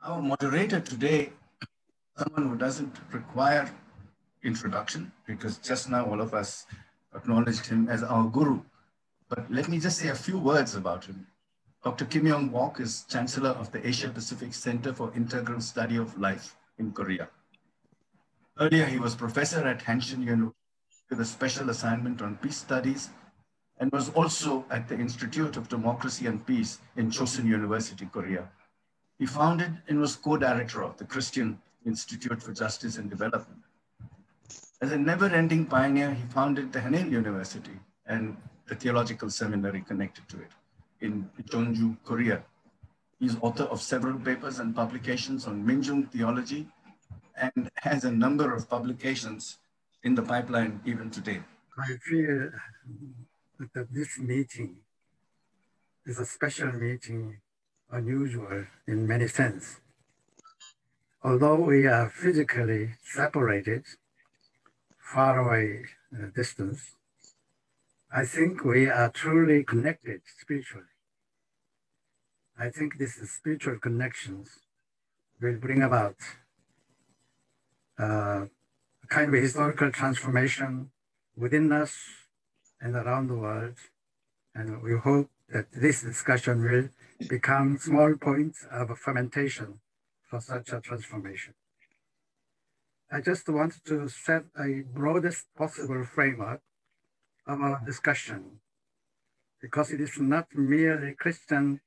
Our moderator today, someone who doesn't require introduction, because just now all of us acknowledged him as our guru. But let me just say a few words about him. Dr. Kim Youg Bock is Chancellor of the Asia Pacific Center for Integral Study of Life in Korea. Earlier, he was professor at Hanshin University with a special assignment on peace studies and was also at the Institute of Democracy and Peace in Chosun University, Korea. He founded and was co-director of the Christian Institute for Justice and Development. As a never-ending pioneer, he founded the Hassanal University and the theological seminary connected to it in Jeonju, Korea. He's author of several papers and publications on Minjung theology and has a number of publications in the pipeline even today. I feel that this meeting is a special meeting, unusual in many sense. Although we are physically separated, far away distance, I think we are truly connected spiritually. I think these spiritual connections will bring about a kind of historical transformation within us and around the world. And we hope that this discussion will become small points of fermentation for such a transformation. I just want to set a broadest possible framework of our discussion, because it is not merely Christian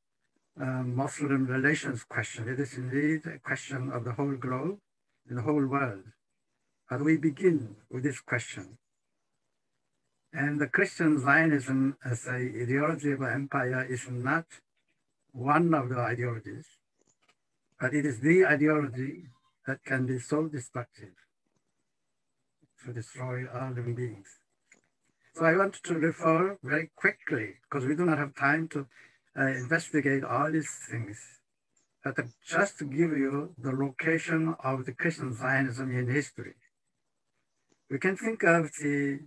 Muslim relations question. It is indeed a question of the whole globe and the whole world. But we begin with this question. And the Christian Zionism as an ideology of empire is not one of the ideologies, but it is the ideology that can be so destructive to destroy all living beings. So I want to refer very quickly, because we do not have time to investigate all these things, but just to give you the location of the Christian Zionism in history. We can think of the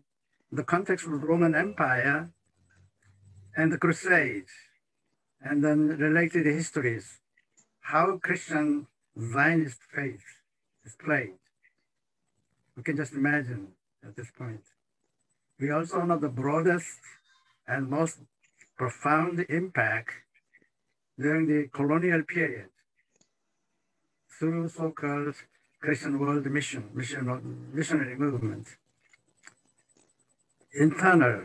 context of the Roman Empire and the Crusades, and then related histories, how Christian Zionist faith is played. We can just imagine at this point. We also know the broadest and most profound impact during the colonial period through so-called Christian world missionary movement. Internal,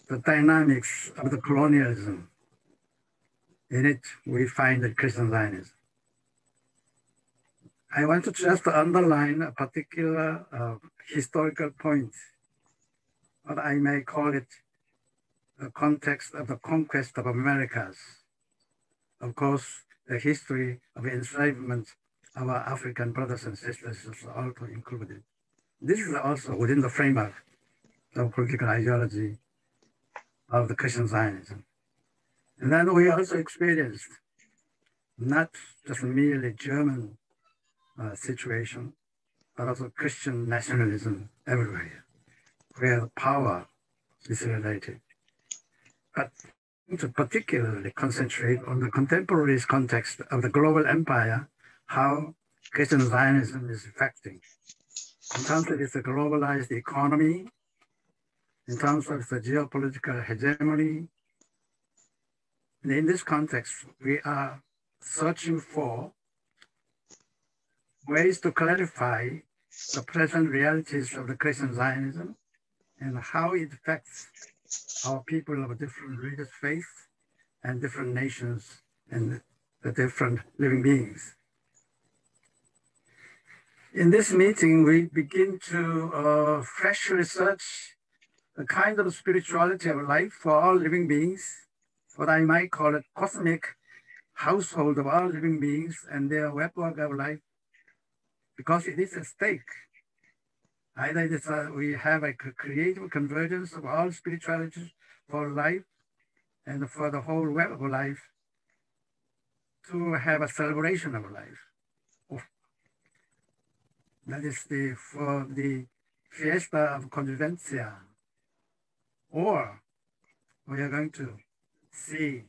the dynamics of the colonialism. In it, we find the Christian Zionism. I want to just underline a particular historical point, what I may call it the context of the conquest of Americas. Of course, the history of enslavement of our African brothers and sisters is also included. This is also within the framework of political ideology of the Christian Zionism. And then we also experienced not just merely German situation, but also Christian nationalism everywhere, where power is related. But to particularly concentrate on the contemporary context of the global empire, how Christian Zionism is affecting. In terms of its globalized economy, in terms of the geopolitical hegemony. And in this context, we are searching for ways to clarify the present realities of the Christian Zionism and how it affects our people of different religious faiths and different nations and the different living beings. In this meeting, we begin to fresh research the kind of spirituality of life for all living beings, what I might call a cosmic household of all living beings and their webwork of life, because it is at stake. Either it is we have a creative convergence of all spiritualities for life and for the whole web of life, to have a celebration of life. That is for the Fiesta of Convivencia. Or we are going to see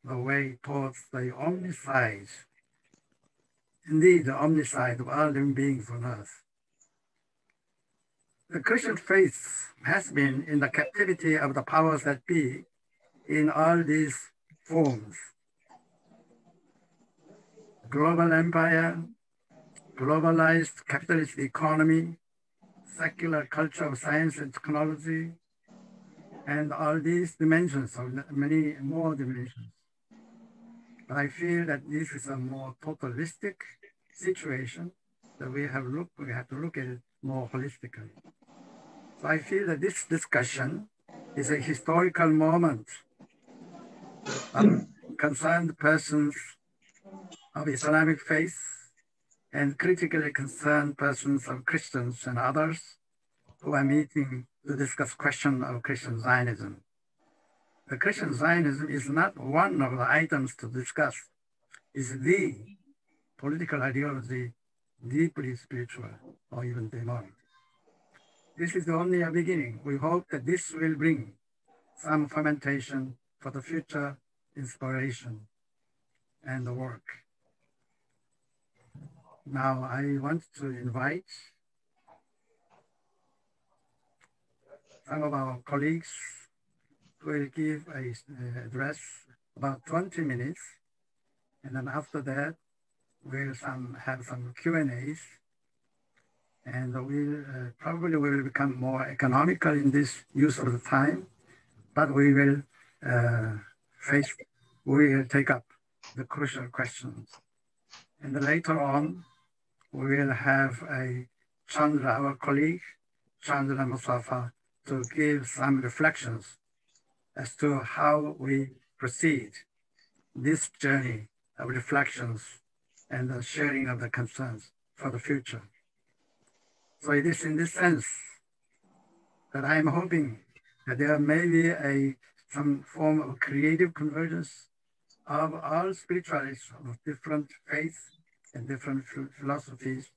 the way towards the omnicide indeed the omnicide of all living beings on earth. The Christian faith has been in the captivity of the powers that be in all these forms. Global empire, globalized capitalist economy, secular culture of science and technology, and all these dimensions of many more dimensions. But I feel that this is a more totalistic situation that we have to look at it more holistically. So I feel that this discussion is a historical moment of concerned persons of Islamic faith and critically concerned persons of Christians and others who are meeting to discuss question of Christian Zionism. The Christian Zionism is not one of the items to discuss. It's the political ideology, deeply spiritual or even demonic. This is only a beginning. We hope that this will bring some fermentation for the future inspiration and the work. Now I want to invite some of our colleagues who will give an address about 20 minutes. And then after that, we'll have some Q&As. And we'll probably will become more economical in this use of the time, but we will take up the crucial questions. And then later on, we will have our colleague, Chandra Muzaffar, to give some reflections as to how we proceed this journey of reflections and the sharing of the concerns for the future. So it is in this sense that I am hoping that there may be some form of creative convergence of all spiritualists of different faiths and different philosophies,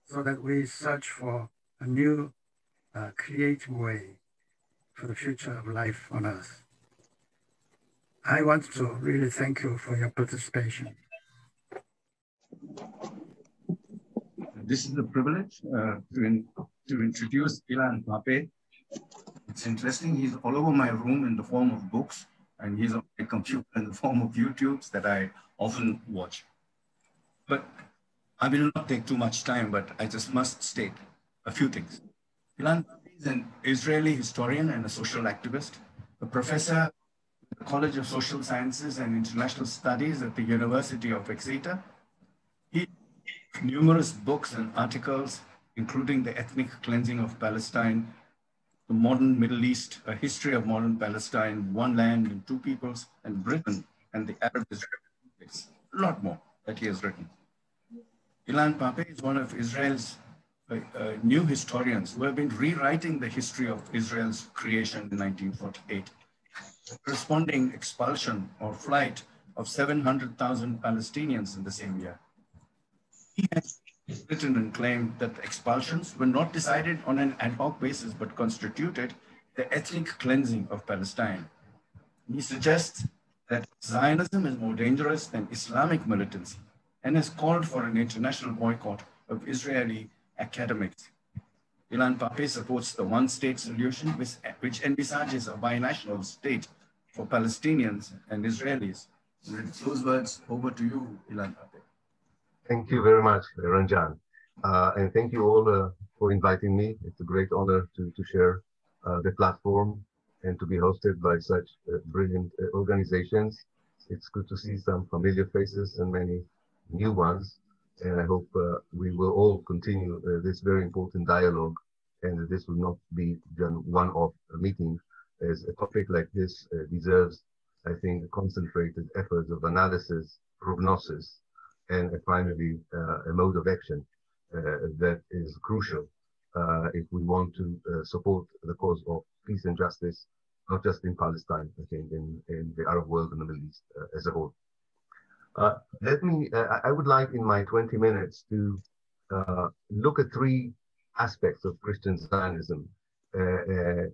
so that we search for a new creative way for the future of life on earth. I want to really thank you for your participation. This is a privilege to introduce Illan Pappe. It's interesting, he's all over my room in the form of books, and he's on my computer in the form of YouTubes that I often watch. But I will not take too much time, but I just must state a few things. Illan Pappe is an Israeli historian and a social activist, a professor at the College of Social Sciences and International Studies at the University of Exeter. He wrote numerous books and articles, including The Ethnic Cleansing of Palestine, The Modern Middle East, A History of Modern Palestine, One Land and Two Peoples, and Britain and the Arab-Israeli conflicts. A lot more that he has written. Illan Pappe is one of Israel's new historians who have been rewriting the history of Israel's creation in 1948, corresponding expulsion or flight of 700,000 Palestinians in the same year. He has written and claimed that the expulsions were not decided on an ad hoc basis, but constituted the ethnic cleansing of Palestine. He suggests that Zionism is more dangerous than Islamic militancy and has called for an international boycott of Israeli academics. Illan Pappe supports the one-state solution, which envisages a binational state for Palestinians and Israelis. With those words, over to you, Illan Pappe. Thank you very much, Ranjan. And thank you all for inviting me. It's a great honor to share the platform and to be hosted by such brilliant organizations. It's good to see some familiar faces and many new ones. And I hope we will all continue this very important dialogue, and that this will not be just one-off meeting, as a topic like this deserves, I think, concentrated efforts of analysis, prognosis, and finally a mode of action that is crucial if we want to support the cause of peace and justice, not just in Palestine, I think in the Arab world and the Middle East as a whole. I would like in my 20 minutes to look at three aspects of Christian Zionism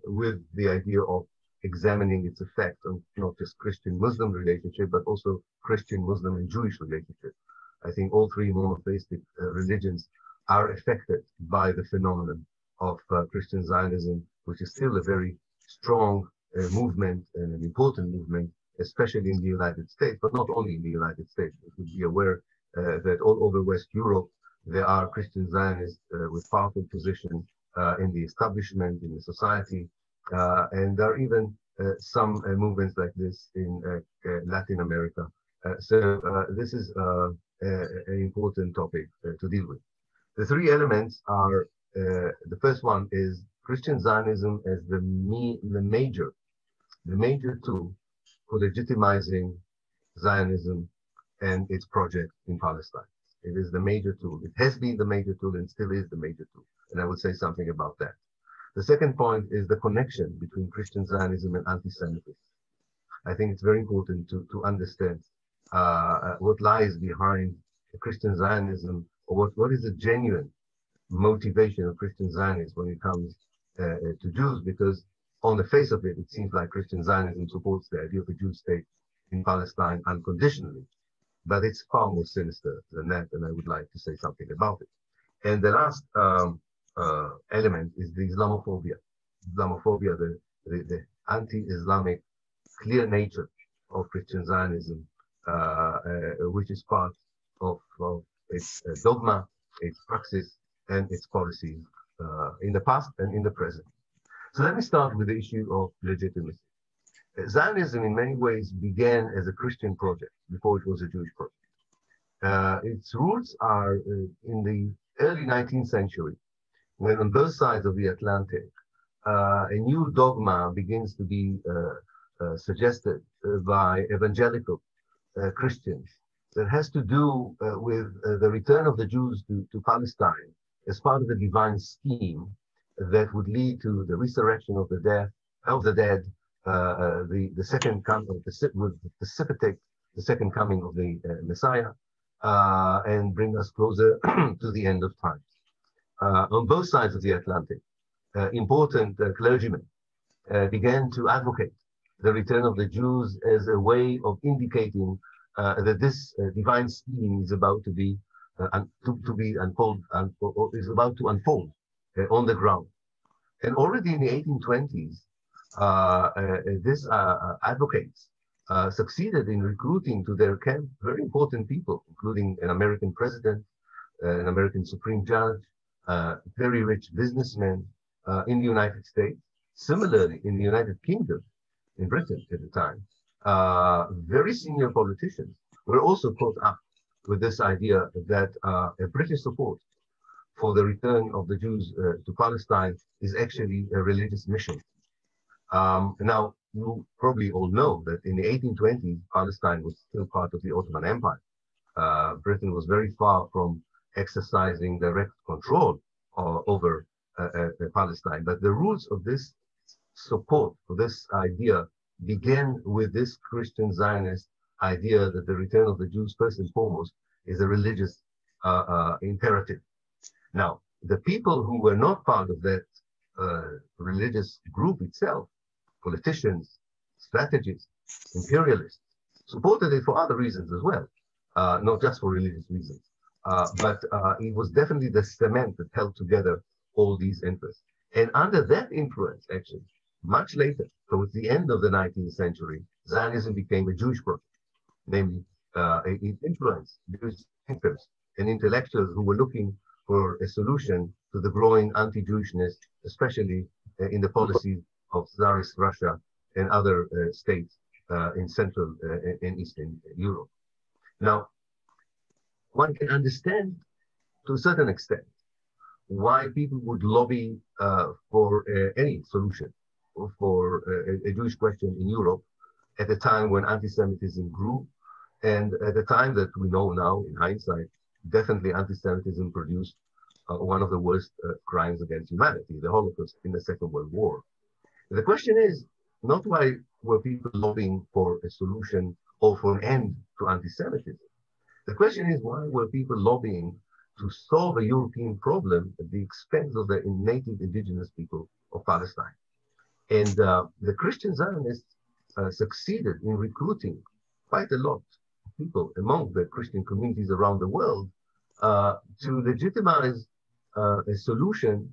with the idea of examining its effect on not just Christian-Muslim relationship, but also Christian-Muslim and Jewish relationship. I think all three monotheistic religions are affected by the phenomenon of Christian Zionism, which is still a very strong movement and an important movement, especially in the United States, but not only in the United States. You should be aware that all over West Europe, there are Christian Zionists with powerful positions in the establishment, in the society, and there are even some movements like this in Latin America. So this is an important topic to deal with. The three elements are, the first one is Christian Zionism as the major tool for legitimizing Zionism and its project in Palestine. It is the major tool. It has been the major tool and still is the major tool. And I will say something about that. The second point is the connection between Christian Zionism and anti-Semitism. I think it's very important to understand what lies behind Christian Zionism, or what is the genuine motivation of Christian Zionists when it comes to Jews, because on the face of it, it seems like Christian Zionism supports the idea of a Jewish state in Palestine unconditionally. But it's far more sinister than that, and I would like to say something about it. And the last element is the Islamophobia. Islamophobia, the anti-Islamic clear nature of Christian Zionism, which is part of its dogma, its praxis, and its policies in the past and in the present. So let me start with the issue of legitimacy. Zionism in many ways began as a Christian project before it was a Jewish project. Its roots are in the early 19th century, when on both sides of the Atlantic, a new dogma begins to be suggested by evangelical Christians that has to do with the return of the Jews to Palestine as part of a divine scheme that would lead to the resurrection of the dead, the second coming, would precipitate the second coming of the Messiah, and bring us closer to the end of time. On both sides of the Atlantic, important clergymen began to advocate the return of the Jews as a way of indicating that this divine scheme is about to be is about to unfold on the ground. And already in the 1820s, these advocates succeeded in recruiting to their camp very important people, including an American president, an American Supreme Judge, very rich businessmen in the United States. Similarly, in the United Kingdom, in Britain at the time, very senior politicians were also caught up with this idea that a British support for the return of the Jews to Palestine is actually a religious mission. Now, you probably all know that in the 1820s, Palestine was still part of the Ottoman Empire. Britain was very far from exercising direct control over Palestine. But the roots of this support for this idea began with this Christian Zionist idea that the return of the Jews, first and foremost, is a religious imperative. Now, the people who were not part of that religious group itself, politicians, strategists, imperialists, supported it for other reasons as well, not just for religious reasons. But it was definitely the cement that held together all these interests. And under that influence, actually, much later, towards the end of the 19th century, Zionism became a Jewish project. Namely, it influenced Jewish thinkers and intellectuals who were looking for a solution to the growing anti-Jewishness, especially in the policies of Tsarist Russia and other states in Central and Eastern Europe. Now, one can understand to a certain extent why people would lobby for any solution for a Jewish question in Europe at a time when anti-Semitism grew, and at the time that we know now, in hindsight, definitely anti-Semitism produced one of the worst crimes against humanity, the Holocaust in the Second World War. The question is not why were people lobbying for a solution or for an end to anti-Semitism. The question is why were people lobbying to solve a European problem at the expense of the native indigenous people of Palestine. And the Christian Zionists succeeded in recruiting quite a lot people among the Christian communities around the world to legitimize a solution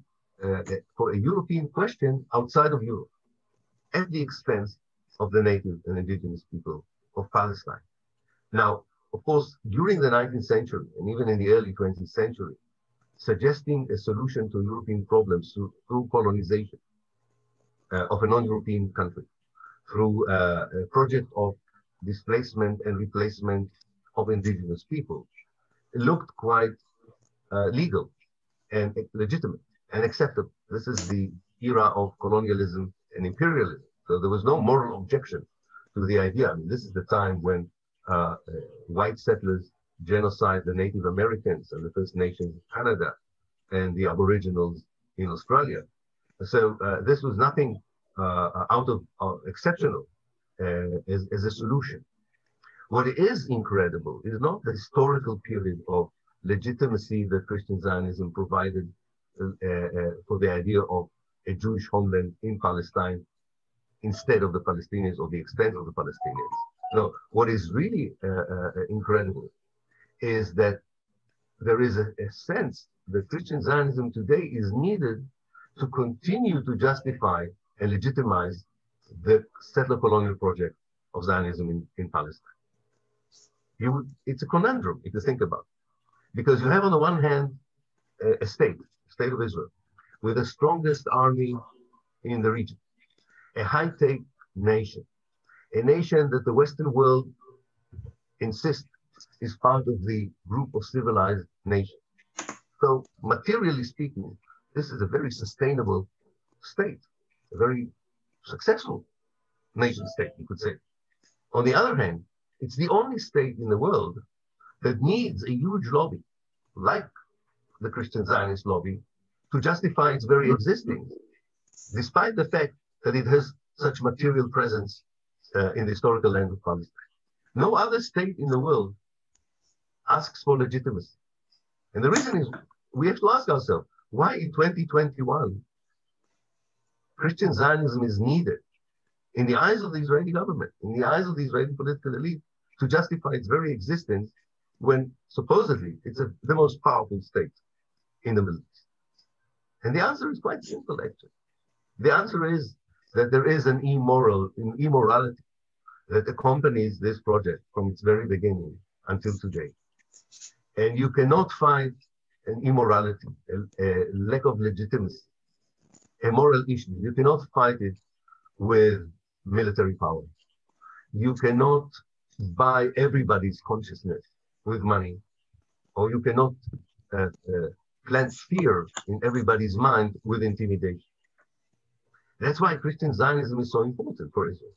for a European question outside of Europe at the expense of the native and indigenous people of Palestine. Now, of course, during the 19th century and even in the early 20th century, suggesting a solution to European problems through colonization of a non-European country, through a project of displacement and replacement of indigenous people, it looked quite legal and legitimate and acceptable. This is the era of colonialism and imperialism. So there was no moral objection to the idea. I mean, this is the time when white settlers genocide the Native Americans and the First Nations of Canada and the Aboriginals in Australia. So this was nothing out of exceptional as a solution. What is incredible is not the historical period of legitimacy that Christian Zionism provided for the idea of a Jewish homeland in Palestine instead of the Palestinians or the expense of the Palestinians. No, what is really incredible is that there is a sense that Christian Zionism today is needed to continue to justify and legitimize the settler colonial project of Zionism in Palestine. It's a conundrum if you think about it, because you have on the one hand a state of Israel, with the strongest army in the region, a high-tech nation, a nation that the Western world insists is part of the group of civilized nations. So materially speaking, this is a very sustainable state, a very successful nation state, you could say. On the other hand, it's the only state in the world that needs a huge lobby, like the Christian Zionist lobby, to justify its very existence, despite the fact that it has such material presence in the historical land of Palestine. No other state in the world asks for legitimacy. And the reason is, we have to ask ourselves, why in 2021, Christian Zionism is needed in the eyes of the Israeli government, in the eyes of the Israeli political elite, to justify its very existence when supposedly it's the most powerful state in the Middle East. And the answer is quite simple, actually. The answer is that there is an immorality that accompanies this project from its very beginning until today. And you cannot find an immorality, a lack of legitimacy, a moral issue. You cannot fight it with military power. You cannot buy everybody's consciousness with money, or you cannot plant fear in everybody's mind with intimidation. That's why Christian Zionism is so important for Israel.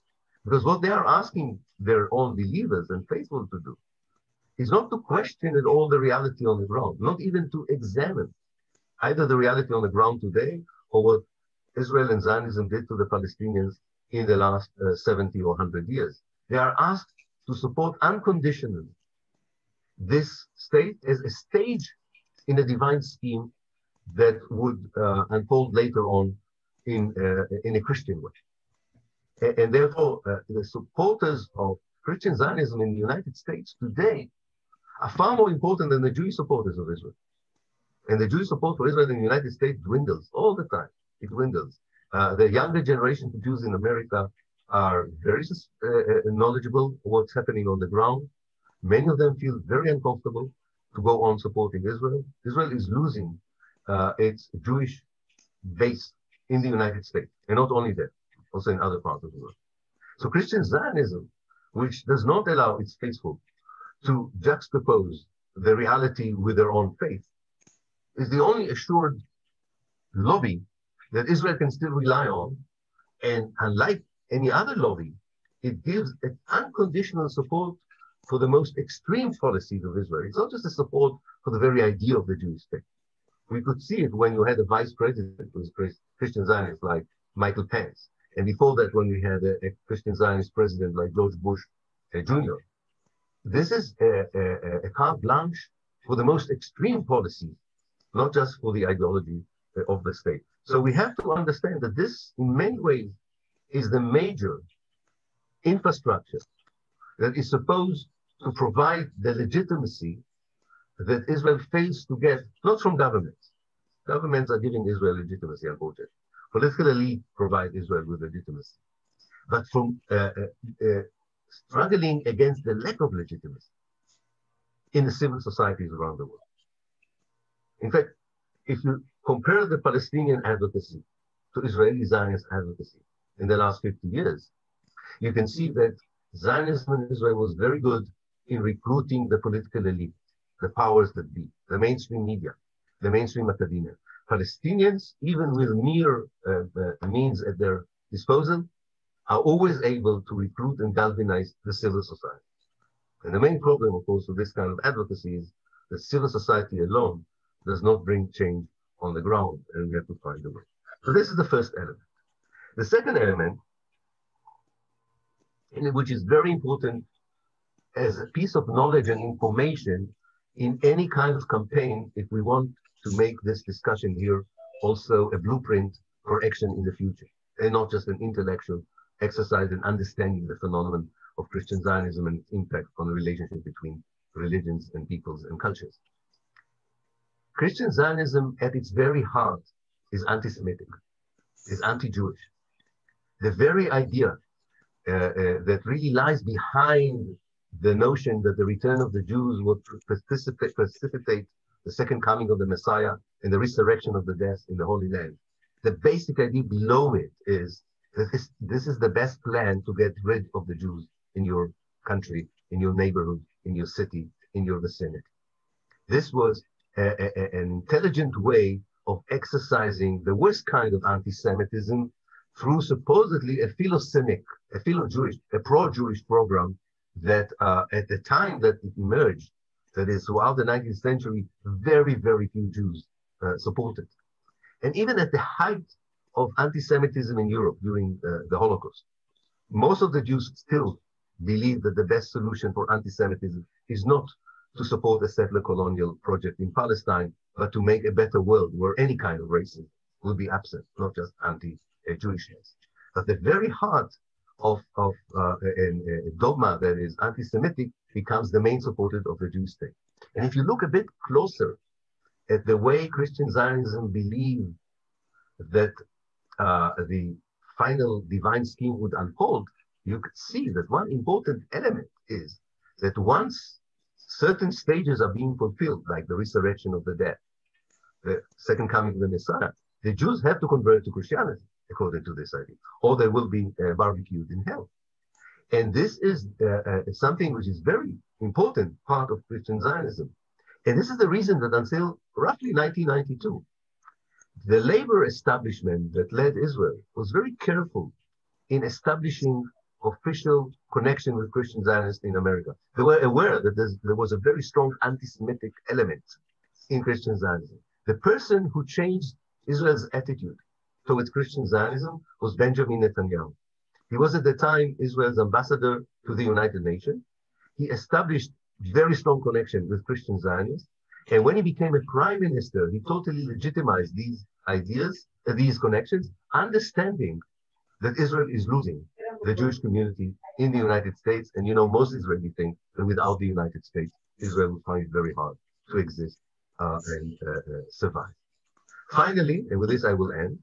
Because what they are asking their own believers and faithful to do is not to question at all the reality on the ground, not even to examine either the reality on the ground today or what Israel and Zionism did to the Palestinians in the last 70 or 100 years. They are asked to support unconditionally this state as a stage in a divine scheme that would unfold later on in a Christian way. And therefore, the supporters of Christian Zionism in the United States today are far more important than the Jewish supporters of Israel. And the Jewish support for Israel in the United States dwindles all the time. It dwindles. The younger generation of Jews in America are very knowledgeable of what's happening on the ground. Many of them feel very uncomfortable to go on supporting Israel. Israel is losing its Jewish base in the United States, and not only there, also in other parts of the world. So Christian Zionism, which does not allow its faithful to juxtapose the reality with their own faith, is the only assured lobby that Israel can still rely on. And unlike any other lobby, it gives an unconditional support for the most extreme policies of Israel. It's not just a support for the very idea of the Jewish state. We could see it when you had a vice president who was Christian Zionist like Michael Pence. And before that, when we had a Christian Zionist president like George Bush Jr. This is a carte blanche for the most extreme policies, not just for the ideology of the state. So we have to understand that this, in many ways, is the major infrastructure that is supposed to provide the legitimacy that Israel fails to get, not from governments. Governments are giving Israel legitimacy, unfortunately. Political elite provide Israel with legitimacy. But from struggling against the lack of legitimacy in the civil societies around the world. In fact, if you compare the Palestinian advocacy to Israeli Zionist advocacy in the last 50 years, you can see that Zionism in Israel was very good in recruiting the political elite, the powers that be, the mainstream media, the mainstream academia. Palestinians, even with mere means at their disposal, are always able to recruit and galvanize the civil society. And the main problem, of course, with this kind of advocacy is that civil society alone does not bring change on the ground, and we have to find a way. So this is the first element. The second element, which is very important as a piece of knowledge and information in any kind of campaign, if we want to make this discussion here also a blueprint for action in the future, and not just an intellectual exercise in understanding the phenomenon of Christian Zionism and its impact on the relationship between religions and peoples and cultures. Christian Zionism at its very heart is anti-Semitic, is anti-Jewish. The very idea that really lies behind the notion that the return of the Jews would precipitate the second coming of the Messiah and the resurrection of the dead in the Holy Land. The basic idea below it is that this is the best plan to get rid of the Jews in your country, in your neighborhood, in your city, in your vicinity. This was an intelligent way of exercising the worst kind of anti-Semitism through supposedly a philo-Semitic, a philo-Jewish, a pro-Jewish program that at the time that it emerged, that is throughout the 19th century, very, very few Jews supported. And even at the height of anti-Semitism in Europe during the Holocaust, most of the Jews still believe that the best solution for anti-Semitism is not to support a settler colonial project in Palestine, but to make a better world where any kind of racism will be absent, not just anti-Jewishness. But the very heart of a dogma that is anti-Semitic becomes the main supporter of the Jewish state. And if you look a bit closer at the way Christian Zionism believed that the final divine scheme would unfold, you could see that one important element is that once certain stages are being fulfilled, like the resurrection of the dead, the second coming of the Messiah, the Jews have to convert to Christianity, according to this idea, or they will be barbecued in hell. And this is something which is very important part of Christian Zionism. And this is the reason that until roughly 1992, the labor establishment that led Israel was very careful in establishing official connection with Christian Zionists in America. They were aware that there was a very strong anti-Semitic element in Christian Zionism. The person who changed Israel's attitude towards Christian Zionism was Benjamin Netanyahu. He was at the time Israel's ambassador to the United Nations. He established very strong connection with Christian Zionists. And when he became a prime minister, he totally legitimized these ideas, these connections, understanding that Israel is losing the Jewish community in the United States. And you know, most Israelis think that without the United States, Israel would find it very hard to exist and survive. Finally, and with this I will end,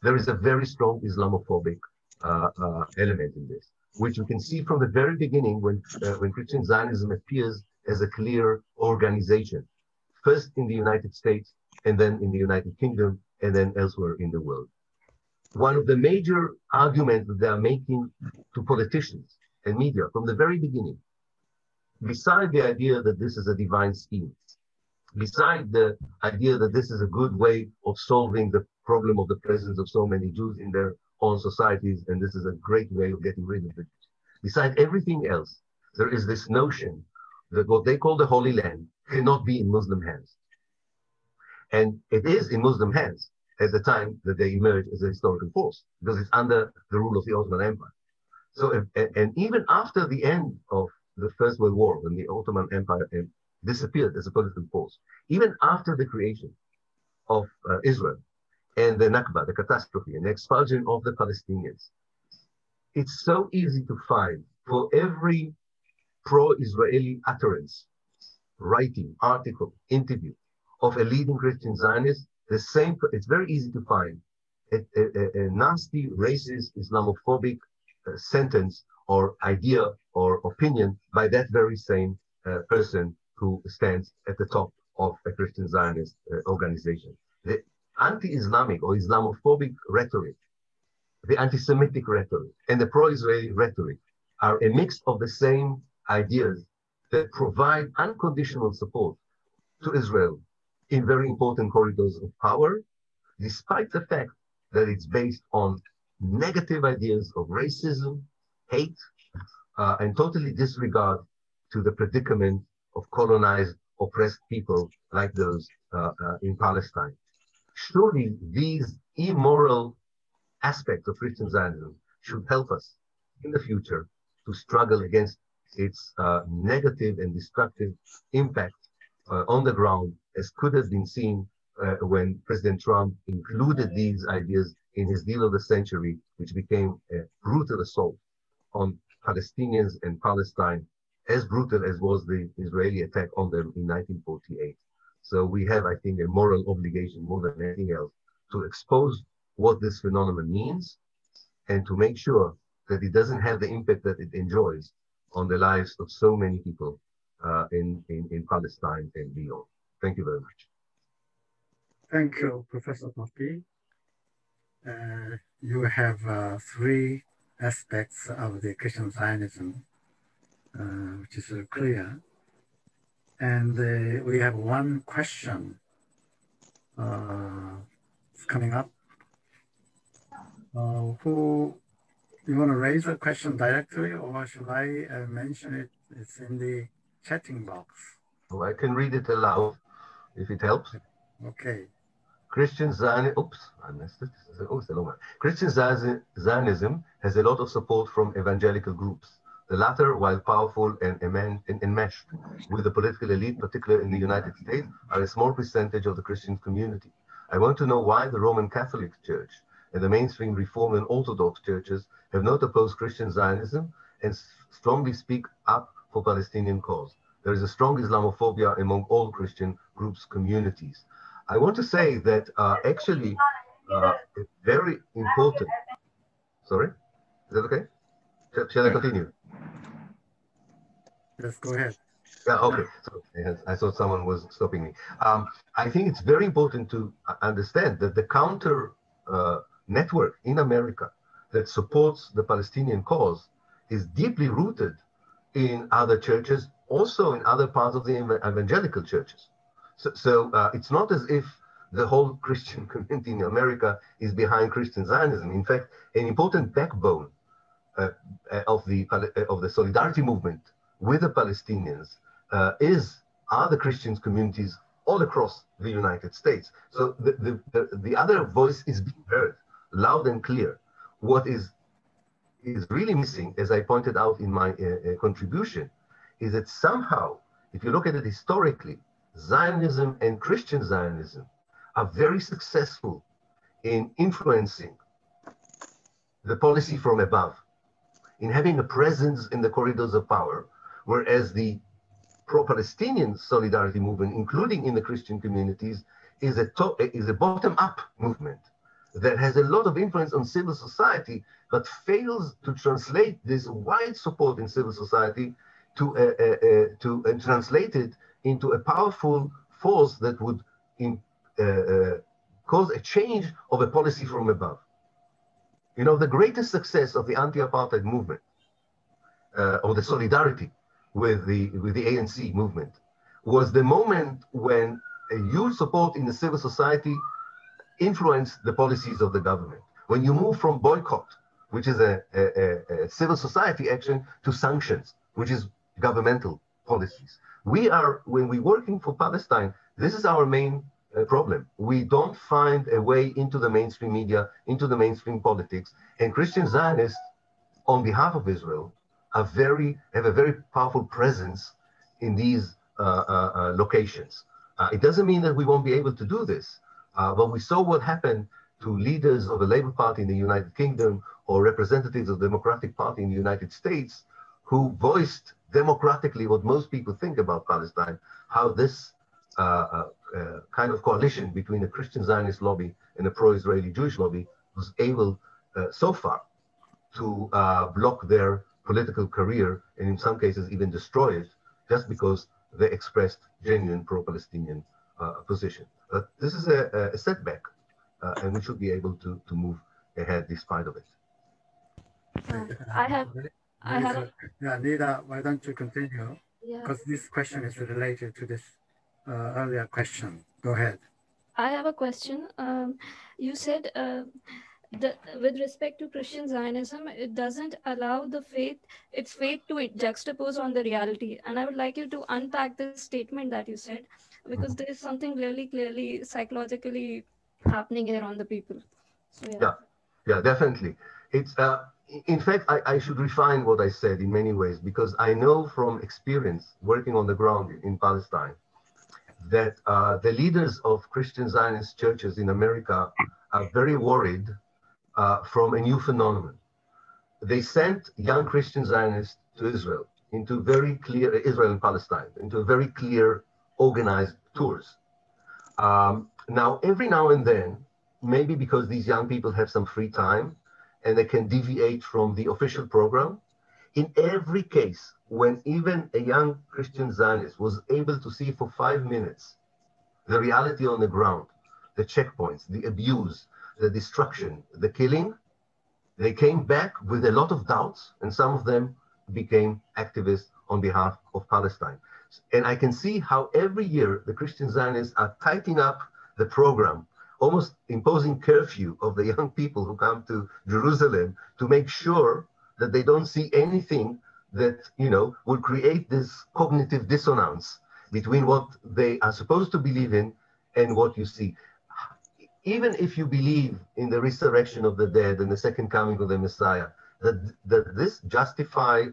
there is a very strong Islamophobic element in this, which you can see from the very beginning when Christian Zionism appears as a clear organization, first in the United States, and then in the United Kingdom, and then elsewhere in the world. One of the major arguments that they are making to politicians and media from the very beginning, beside the idea that this is a divine scheme, beside the idea that this is a good way of solving the problem of the presence of so many Jews in their own societies, and this is a great way of getting rid of the Jews. Beside everything else, there is this notion that what they call the Holy Land cannot be in Muslim hands. And it is in Muslim hands at the time that they emerge as a historical force, because it's under the rule of the Ottoman Empire. So, and even after the end of the First World War, when the Ottoman Empire disappeared as a political force, even after the creation of Israel and the Nakba, the catastrophe, and the expulsion of the Palestinians, it's so easy to find for every pro-Israeli utterance, writing, article, interview of a leading Christian Zionist, it's very easy to find a nasty, racist, Islamophobic sentence or idea or opinion by that very same person who stands at the top of a Christian Zionist organization. The anti-Islamic or Islamophobic rhetoric, the anti-Semitic rhetoric, and the pro-Israeli rhetoric are a mix of the same ideas that provide unconditional support to Israel in very important corridors of power, despite the fact that it's based on negative ideas of racism, hate, and totally disregard to the predicament of colonized, oppressed people like those in Palestine. Surely these immoral aspects of Christian Zionism should help us in the future to struggle against its negative and destructive impact on the ground, as could have been seen when President Trump included these ideas in his deal of the century, which became a brutal assault on Palestinians and Palestine, as brutal as was the Israeli attack on them in 1948. So we have, I think, a moral obligation more than anything else to expose what this phenomenon means and to make sure that it doesn't have the impact that it enjoys on the lives of so many people in Palestine and beyond. Thank you very much. Thank you, Professor Pappe. You have three aspects of the Christian Zionism, which is clear. And we have one question coming up. Who you want to raise a question directly, or should I mention it? It's in the chatting box. Oh, I can read it aloud if it helps. Okay. Christian Zionism, oops, I missed it. Oh, it's a long one. Christian Zionism has a lot of support from evangelical groups. The latter, while powerful and enmeshed with the political elite, particularly in the United States, are a small percentage of the Christian community. I want to know why the Roman Catholic Church and the mainstream Reformed and Orthodox churches have not opposed Christian Zionism and strongly speak up for Palestinian cause. There is a strong Islamophobia among all Christian groups, communities. I want to say that actually very important. Sorry, is that okay? Shall I continue? Yes, go ahead. Yeah, okay. So I thought someone was stopping me. I think it's very important to understand that the counter network in America that supports the Palestinian cause is deeply rooted in other churches, also in other parts of the evangelical churches. So it's not as if the whole Christian community in America is behind Christian Zionism. In fact, an important backbone of the solidarity movement with the Palestinians are the Christian communities all across the United States. So the other voice is being heard loud and clear. What is really missing, as I pointed out in my contribution, is that somehow, if you look at it historically, Zionism and Christian Zionism are very successful in influencing the policy from above, in having a presence in the corridors of power, whereas the pro-Palestinian solidarity movement, including in the Christian communities, is a bottom-up movement that has a lot of influence on civil society, but fails to translate this wide support in civil society and translate it into a powerful force that would cause a change of a policy from above. You know, the greatest success of the anti-apartheid movement, or the solidarity with the ANC movement, was the moment when a huge support in the civil society influenced the policies of the government. When you move from boycott, which is a civil society action, to sanctions, which is governmental policies. When we're working for Palestine, this is our main problem. We don't find a way into the mainstream media, into the mainstream politics, and Christian Zionists, on behalf of Israel, have a very powerful presence in these locations. It doesn't mean that we won't be able to do this, but we saw what happened to leaders of the Labour Party in the United Kingdom or representatives of the Democratic Party in the United States who voiced democratically what most people think about Palestine, how this kind of coalition between the Christian Zionist lobby and the pro-Israeli Jewish lobby was able so far to block their political career and in some cases even destroy it just because they expressed genuine pro-Palestinian position. But this is a setback and we should be able to move ahead despite of it. I have Yeah, Nida, why don't you continue? yeah. Because this question is related to this earlier question. Go ahead. I have a question. You said with respect to Christian Zionism, it doesn't allow its faith to juxtapose on the reality. And I would like you to unpack this statement that you said, because there is something really clearly psychologically happening here on the people. So Yeah, definitely. It's in fact, I should refine what I said in many ways because I know from experience working on the ground in Palestine that the leaders of Christian Zionist churches in America are very worried from a new phenomenon. They sent young Christian Zionists to Israel into very clear, Israel and Palestine, into very clear organized tours. Now, every now and then, maybe because these young people have some free time and they can deviate from the official program, in every case, when even a young Christian Zionist was able to see for 5 minutes the reality on the ground, the checkpoints, the abuse, the destruction, the killing, they came back with a lot of doubts, and some of them became activists on behalf of Palestine. And I can see how every year the Christian Zionists are tightening up the program, almost imposing curfew of the young people who come to Jerusalem to make sure that they don't see anything that, will create this cognitive dissonance between what they are supposed to believe in and what you see. Even if you believe in the resurrection of the dead and the second coming of the Messiah, that this justify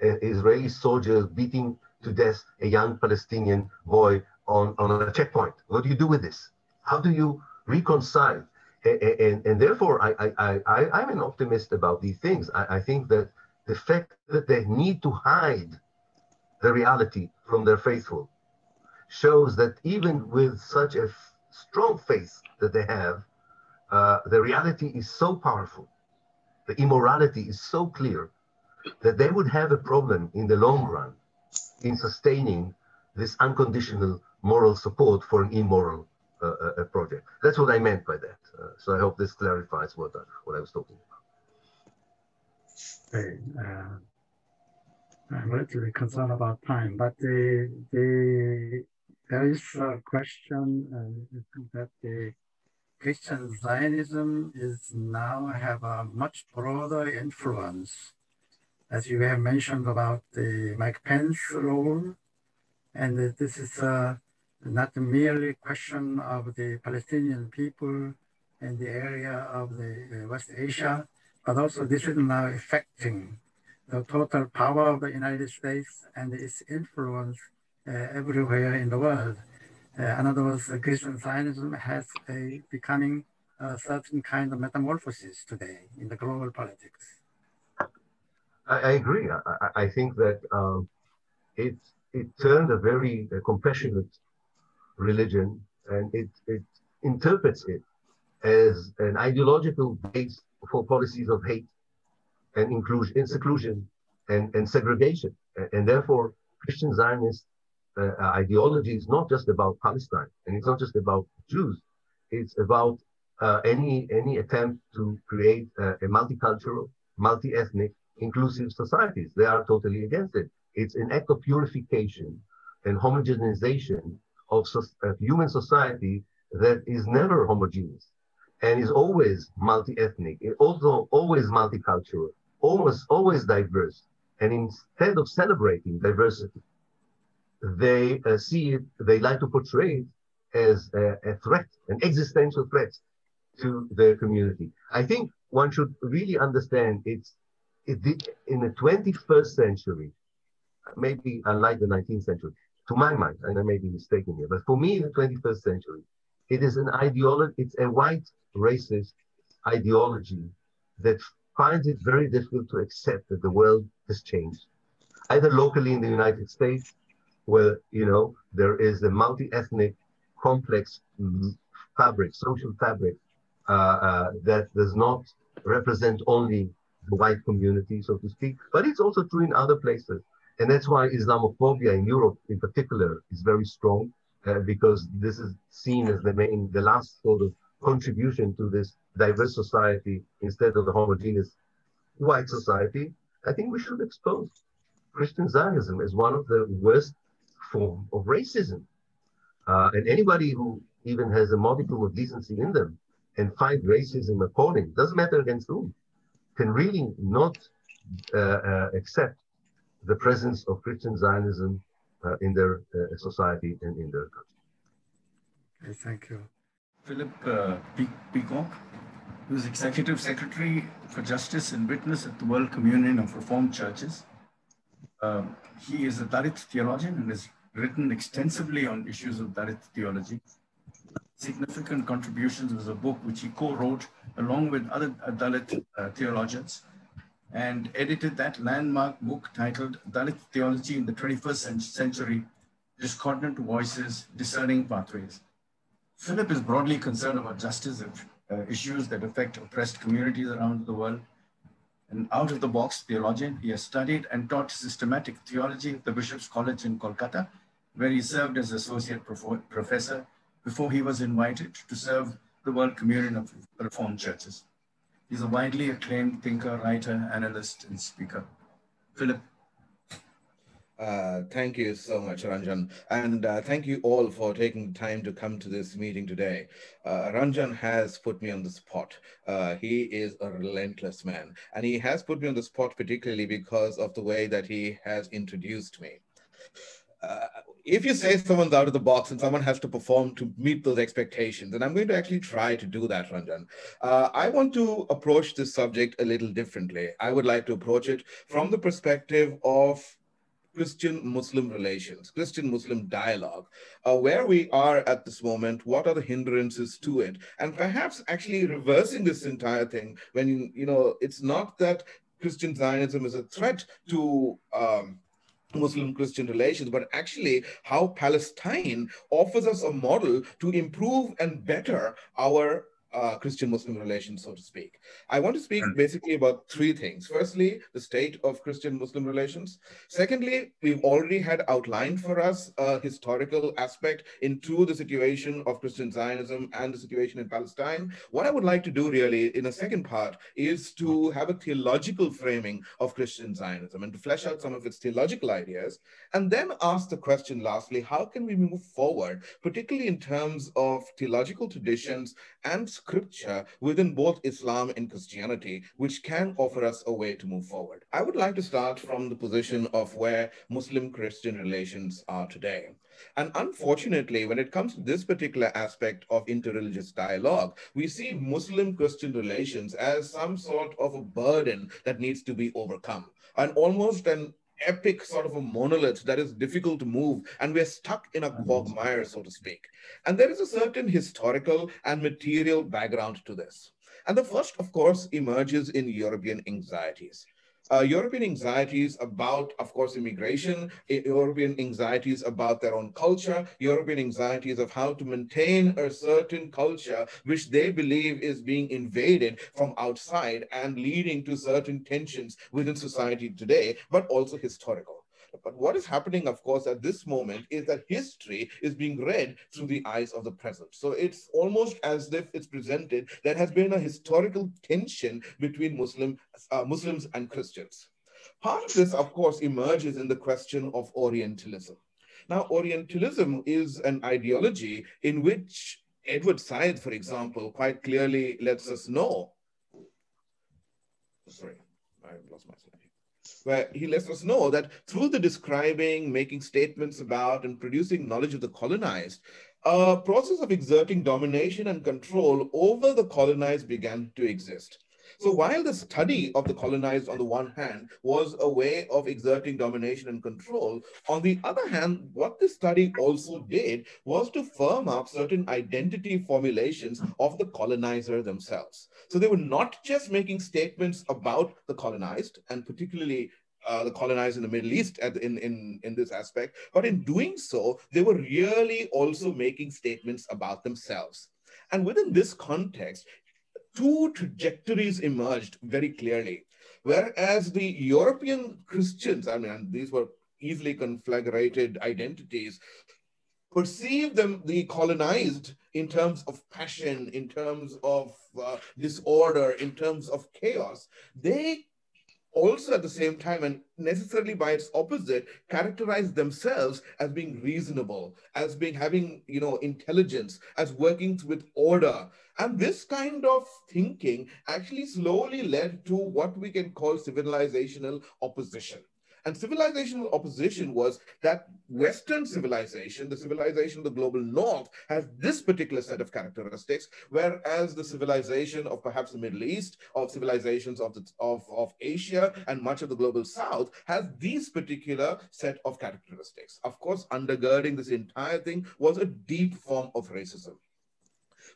Israeli soldiers beating to death a young Palestinian boy on a checkpoint. What do you do with this? How do you reconcile? And therefore, I'm an optimist about these things. I think that the fact that they need to hide the reality from their faithful shows that even with such a strong faith that they have, the reality is so powerful, the immorality is so clear that they would have a problem in the long run in sustaining this unconditional moral support for an immoral project. That's what I meant by that. So I hope this clarifies what I was talking about. Okay. I'm really concerned about time, but there is a question that the Christian Zionism is now have a much broader influence, as you have mentioned about the Mike Pence role, and this is not merely a question of the Palestinian people in the area of the West Asia, but also this is now affecting the total power of the United States and its influence everywhere in the world. In other words, Christian Zionism has becoming a certain kind of metamorphosis today in the global politics. I agree. I think that it turned a very compassionate religion, and it interprets it as an ideological base for policies of hate and inclusion, seclusion, and segregation. And therefore, Christian Zionist ideology is not just about Palestine, and it's not just about Jews. It's about any attempt to create a multicultural, multi-ethnic, inclusive societies. They are totally against it. It's an act of purification and homogenization of human society that is never homogeneous and is always multi-ethnic, also always multicultural, always diverse. And instead of celebrating diversity, they see it, they like to portray it as a threat, an existential threat to their community. I think one should really understand in the 21st century, maybe unlike the 19th century, to my mind, and I may be mistaken here, but for me in the 21st century, it is an ideology, it's a white racist ideology that finds it very difficult to accept that the world has changed. either locally in the United States, where there is a multi-ethnic, complex fabric, social fabric that does not represent only the white community, so to speak, but it's also true in other places. And that's why Islamophobia in Europe in particular is very strong, because this is seen as the last sort of contribution to this diverse society instead of the homogeneous white society. I think we should expose Christian Zionism as one of the worst form of racism. And anybody who even has a modicum of decency in them and find racism appalling, doesn't matter against whom, can really not accept the presence of Christian Zionism in their society and in their country. Okay, thank you. Philip Peacock, who is Executive Secretary for Justice and Witness at the World Communion of Reformed Churches. He is a Dalit theologian and has written extensively on issues of Dalit theology. Significant contributions was a book which he co-wrote along with other Dalit theologians, and edited that landmark book titled Dalit Theology in the 21st Century, Discordant Voices, Discerning Pathways. Philip is broadly concerned about justice issues that affect oppressed communities around the world. An out-of-the-box theologian, he has studied and taught systematic theology at the Bishop's College in Kolkata, where he served as associate professor before he was invited to serve the World Communion of Reformed Churches. He's a widely acclaimed thinker, writer, analyst, and speaker. Philip. Thank you so much, Ranjan. And thank you all for taking time to come to this meeting today. Ranjan has put me on the spot. He is a relentless man. And he has put me on the spot particularly because of the way that he has introduced me. If you say someone's out of the box and someone has to perform to meet those expectations, and I'm going to actually try to do that, Ranjan. I want to approach this subject a little differently. I would like to approach it from the perspective of Christian-Muslim relations, Christian-Muslim dialogue, where we are at this moment, what are the hindrances to it, and perhaps actually reversing this entire thing when, it's not that Christian Zionism is a threat to Muslim-Christian relations, but actually how Palestine offers us a model to improve and better our Christian-Muslim relations, so to speak. I want to speak basically about three things. Firstly, the state of Christian-Muslim relations. Secondly, we've already had outlined for us a historical aspect into the situation of Christian Zionism and the situation in Palestine. What I would like to do really in a second part is to have a theological framing of Christian Zionism and to flesh out some of its theological ideas, and then ask the question lastly, how can we move forward, particularly in terms of theological traditions and scripture within both Islam and Christianity, which can offer us a way to move forward. I would like to start from the position of where Muslim-Christian relations are today. And unfortunately, when it comes to this particular aspect of interreligious dialogue, we see Muslim-Christian relations as some sort of a burden that needs to be overcome, and almost an epic sort of a monolith that is difficult to move, and we're stuck in a quagmire, so to speak. And there is a certain historical and material background to this. And the first, of course, emerges in European anxieties. European anxieties about, of course, immigration, European anxieties about their own culture, European anxieties of how to maintain a certain culture which they believe is being invaded from outside and leading to certain tensions within society today, but also historical. But what is happening, of course, at this moment is that history is being read through the eyes of the present. So it's almost as if it's presented there has been a historical tension between Muslims and Christians. Part of this, of course, emerges in the question of Orientalism. Now, Orientalism is an ideology in which Edward Said, for example, quite clearly lets us know. Sorry, I lost my slide. Where he lets us know that through the describing, making statements about, and producing knowledge of the colonized, a process of exerting domination and control over the colonized began to exist. So while the study of the colonized on the one hand was a way of exerting domination and control, on the other hand, what this study also did was to firm up certain identity formulations of the colonizer themselves. So they were not just making statements about the colonized, and particularly the colonized in the Middle East in this aspect. But in doing so, they were really also making statements about themselves. And within this context, two trajectories emerged very clearly. Whereas the European Christians, I mean, and these were easily conflagrated identities, perceive them, the colonized, in terms of passion, in terms of disorder, in terms of chaos. They also at the same time, and necessarily by its opposite, characterize themselves as being reasonable, as being having, intelligence, as working with order. And this kind of thinking actually slowly led to what we can call civilizational opposition. And civilizational opposition was that Western civilization, the civilization of the global North, has this particular set of characteristics, whereas the civilization of perhaps the Middle East, of civilizations of Asia and much of the global South, has these particular set of characteristics. Of course, undergirding this entire thing was a deep form of racism.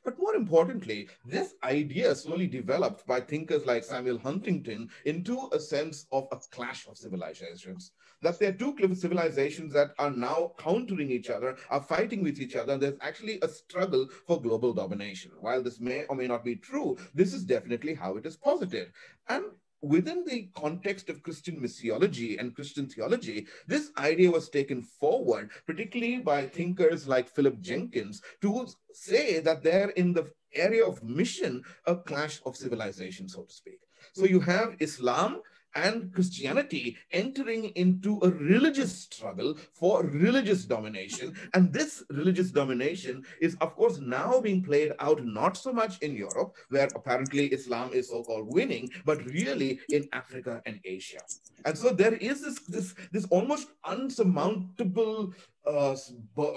But more importantly, this idea slowly developed by thinkers like Samuel Huntington into a sense of a clash of civilizations. That there are two civilizations that are now countering each other, are fighting with each other. There's actually a struggle for global domination. While this may or may not be true, this is definitely how it is posited. And within the context of Christian missiology and Christian theology, this idea was taken forward, particularly by thinkers like Philip Jenkins, to say that they're in the area of mission, a clash of civilization, so to speak. So you have Islam and Christianity entering into a religious struggle for religious domination. And this religious domination is, of course, now being played out not so much in Europe, where apparently Islam is so-called winning, but really in Africa and Asia. And so there is this almost unsurmountable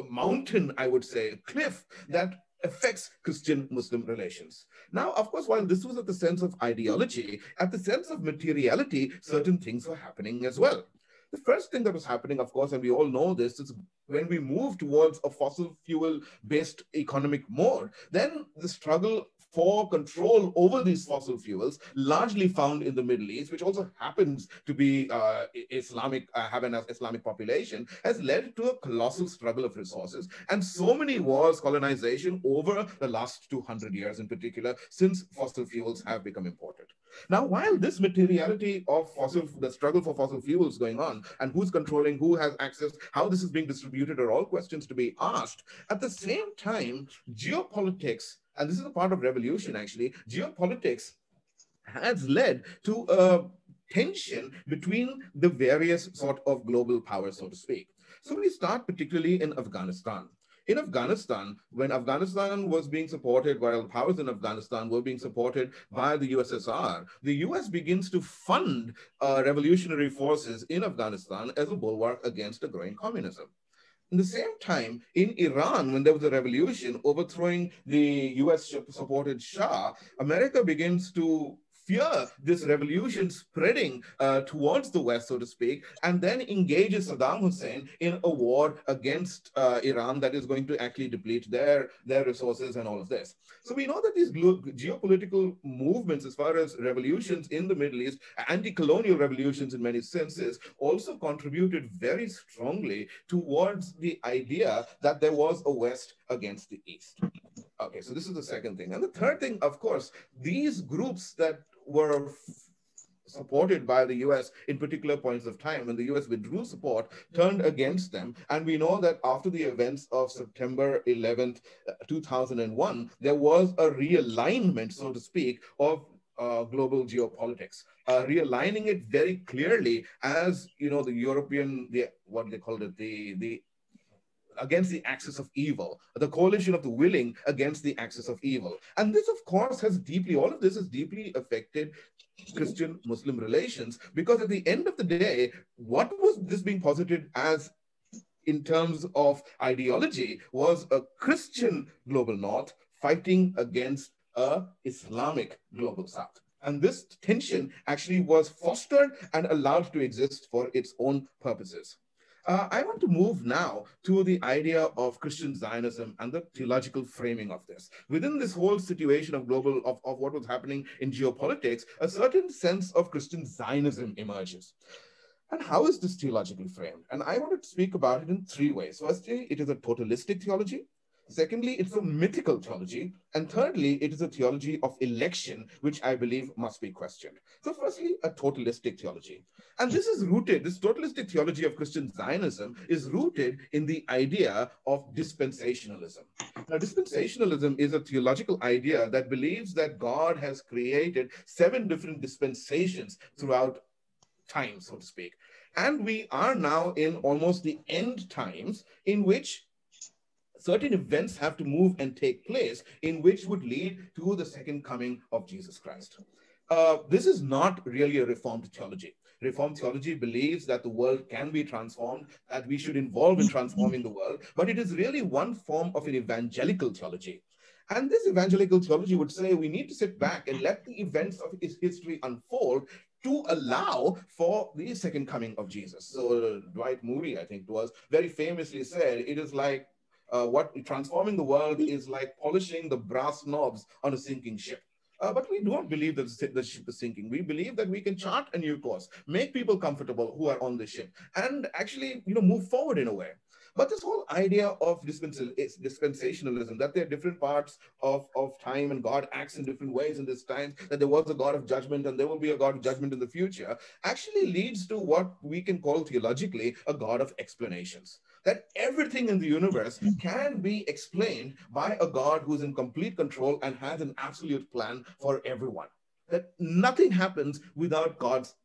mountain, I would say, cliff that affects Christian-Muslim relations. Now, of course, while this was at the sense of ideology, at the sense of materiality, certain things were happening as well. The first thing that was happening, of course, and we all know this, is when we move towards a fossil fuel-based economic mode, then the struggle for control over these fossil fuels, largely found in the Middle East, which also happens to be Islamic, have an Islamic population, has led to a colossal struggle of resources. And so many wars, colonization over the last 200 years in particular, since fossil fuels have become important. Now, while this materiality of the struggle for fossil fuels going on, and who's controlling, who has access, how this is being distributed, are all questions to be asked. At the same time, geopolitics, and this is a part of revolution actually, geopolitics has led to a tension between the various sort of global powers, so to speak. So we start particularly in Afghanistan. In Afghanistan, when Afghanistan was being supported, while powers in Afghanistan were being supported by the USSR, the US begins to fund revolutionary forces in Afghanistan as a bulwark against a growing communism. In the same time, in Iran, when there was a revolution overthrowing the US-supported Shah, America begins to fear this revolution spreading towards the West, so to speak, and then engages Saddam Hussein in a war against Iran that is going to actually deplete their resources and all of this. So we know that these geopolitical movements, as far as revolutions in the Middle East, anti-colonial revolutions in many senses, also contributed very strongly towards the idea that there was a West against the East. Okay, so this is the second thing. And the third thing, of course, these groups that were supported by the US in particular points of time, when the US withdrew support, turned against them. And we know that after the events of September 11th, 2001, there was a realignment, so to speak, of global geopolitics, realigning it very clearly as, the European, what they called it, the against the axis of evil, the coalition of the willing against the axis of evil. And this, of course, all of this has deeply affected Christian-Muslim relations, because at the end of the day, what was this being posited as in terms of ideology was a Christian global North fighting against an Islamic global South. And this tension actually was fostered and allowed to exist for its own purposes. I want to move now to the idea of Christian Zionism and the theological framing of this. Within this whole situation of of what was happening in geopolitics, a certain sense of Christian Zionism emerges. And how is this theologically framed? And I want to speak about it in three ways. Firstly, it is a totalistic theology. Secondly, it's a mythical theology. And thirdly, it is a theology of election, which I believe must be questioned. So firstly, a totalistic theology. And this totalistic theology of Christian Zionism is rooted in the idea of dispensationalism. Now, dispensationalism is a theological idea that believes that God has created 7 different dispensations throughout time, so to speak. And we are now in almost the end times in which certain events have to move and take place in which would lead to the second coming of Jesus Christ. This is not really a Reformed theology. Reformed theology believes that the world can be transformed, that we should involve in transforming the world, but it is really one form of an evangelical theology. And this evangelical theology would say we need to sit back and let the events of history unfold to allow for the second coming of Jesus. So Dwight Moody, I think it was, very famously said, it is like what transforming the world is like polishing the brass knobs on a sinking ship. But we don't believe that the ship is sinking. We believe that we can chart a new course, make people comfortable who are on the ship, and actually, move forward in a way. But this whole idea of dispensationalism, that there are different parts of time and God acts in different ways in this time, that there was a God of judgment and there will be a God of judgment in the future, actually leads to what we can call theologically a God of explanations. That everything in the universe can be explained by a God who's in complete control and has an absolute plan for everyone. That nothing happens without God's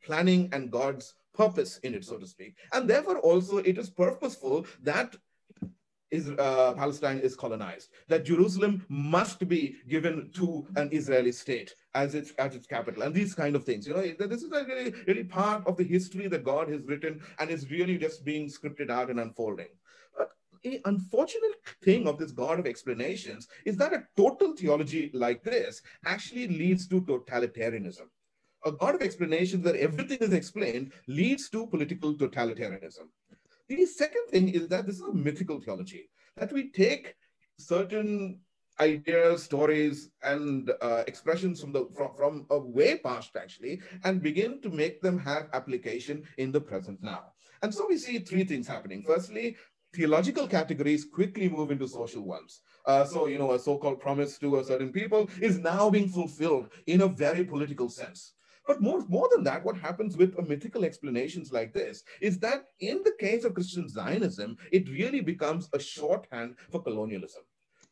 planning and God's purpose in it, so to speak. And therefore also it is purposeful that Palestine is colonized, that Jerusalem must be given to an Israeli state as its capital, and these kind of things. This is really part of the history that God has written and is really just being scripted out and unfolding. But the unfortunate thing of this God of explanations is that a total theology like this actually leads to totalitarianism. A God of explanations where everything is explained leads to political totalitarianism. The second thing is that this is a mythical theology, that we take certain ideas, stories, and expressions from a way past, actually, and begin to make them have application in the present now. And so we see 3 things happening. Firstly, theological categories quickly move into social ones. So, a so-called promise to a certain people is now being fulfilled in a very political sense. But more than that, what happens with mythical explanations like this is that in the case of Christian Zionism, it really becomes a shorthand for colonialism.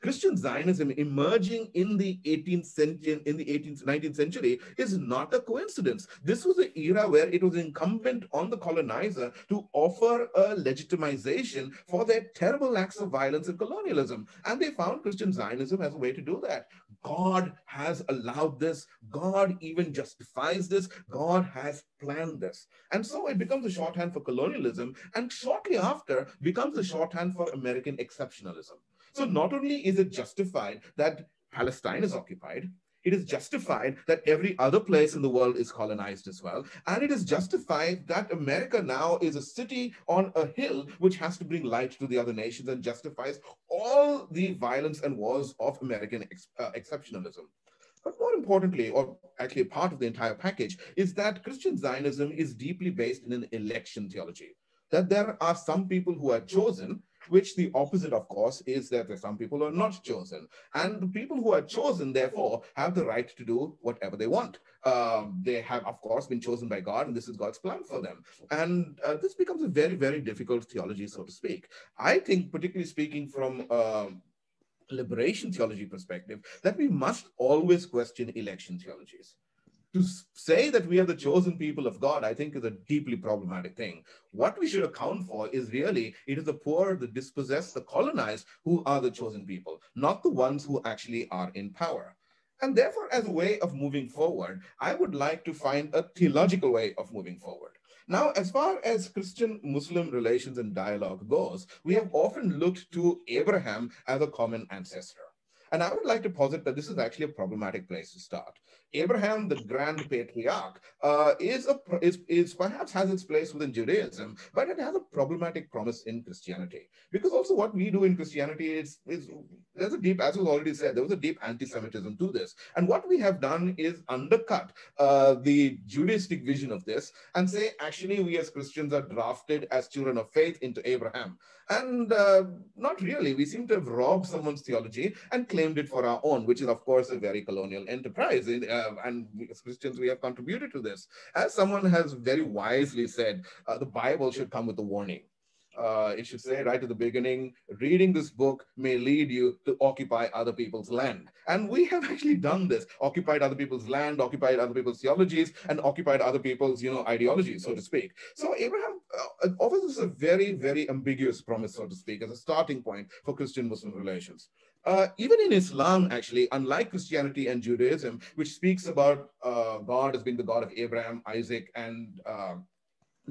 Christian Zionism emerging in the 18th century, 19th century is not a coincidence. This was an era where it was incumbent on the colonizer to offer a legitimization for their terrible acts of violence and colonialism. And they found Christian Zionism as a way to do that. God has allowed this. God even justifies this. God has planned this. And so it becomes a shorthand for colonialism, and shortly after becomes a shorthand for American exceptionalism. So not only is it justified that Palestine is occupied, it is justified that every other place in the world is colonized as well. And it is justified that America now is a city on a hill which has to bring light to the other nations and justifies all the violence and wars of American exceptionalism. But more importantly, or actually part of the entire package, is that Christian Zionism is deeply based in an election theology. That there are some people who are chosen, which the opposite, of course, is that there are some people who are not chosen. And the people who are chosen, therefore, have the right to do whatever they want. They have, of course, been chosen by God, and this is God's plan for them. And this becomes a very, very difficult theology, so to speak. I think, particularly speaking from liberation theology perspective, that we must always question election theologies. To say that we are the chosen people of God, I think, is a deeply problematic thing. What we should account for is really, it is the poor, the dispossessed, the colonized who are the chosen people, not the ones who actually are in power. And therefore, as a way of moving forward, I would like to find a theological way of moving forward. Now, as far as Christian-Muslim relations and dialogue goes, we have often looked to Abraham as a common ancestor. And I would like to posit that this is actually a problematic place to start. Abraham, the grand patriarch, is perhaps has its place within Judaism, but it has a problematic promise in Christianity. Because also what we do in Christianity is there's a deep, as was already said, there was a deep anti-Semitism to this. And what we have done is undercut the Judaistic vision of this and say, actually, we as Christians are drafted as children of faith into Abraham. And not really. We seem to have robbed someone's theology and claimed it for our own, which is, of course, a very colonial enterprise. And we, as Christians, we have contributed to this. As someone has very wisely said, the Bible should come with a warning. It should say right at the beginning, reading this book may lead you to occupy other people's land. And we have actually done this, occupied other people's land, occupied other people's theologies, and occupied other people's, ideologies, so to speak. So Abraham offers us a very, very ambiguous promise, so to speak, as a starting point for Christian-Muslim relations. Even in Islam, actually, unlike Christianity and Judaism, which speaks about God as being the God of Abraham, Isaac, and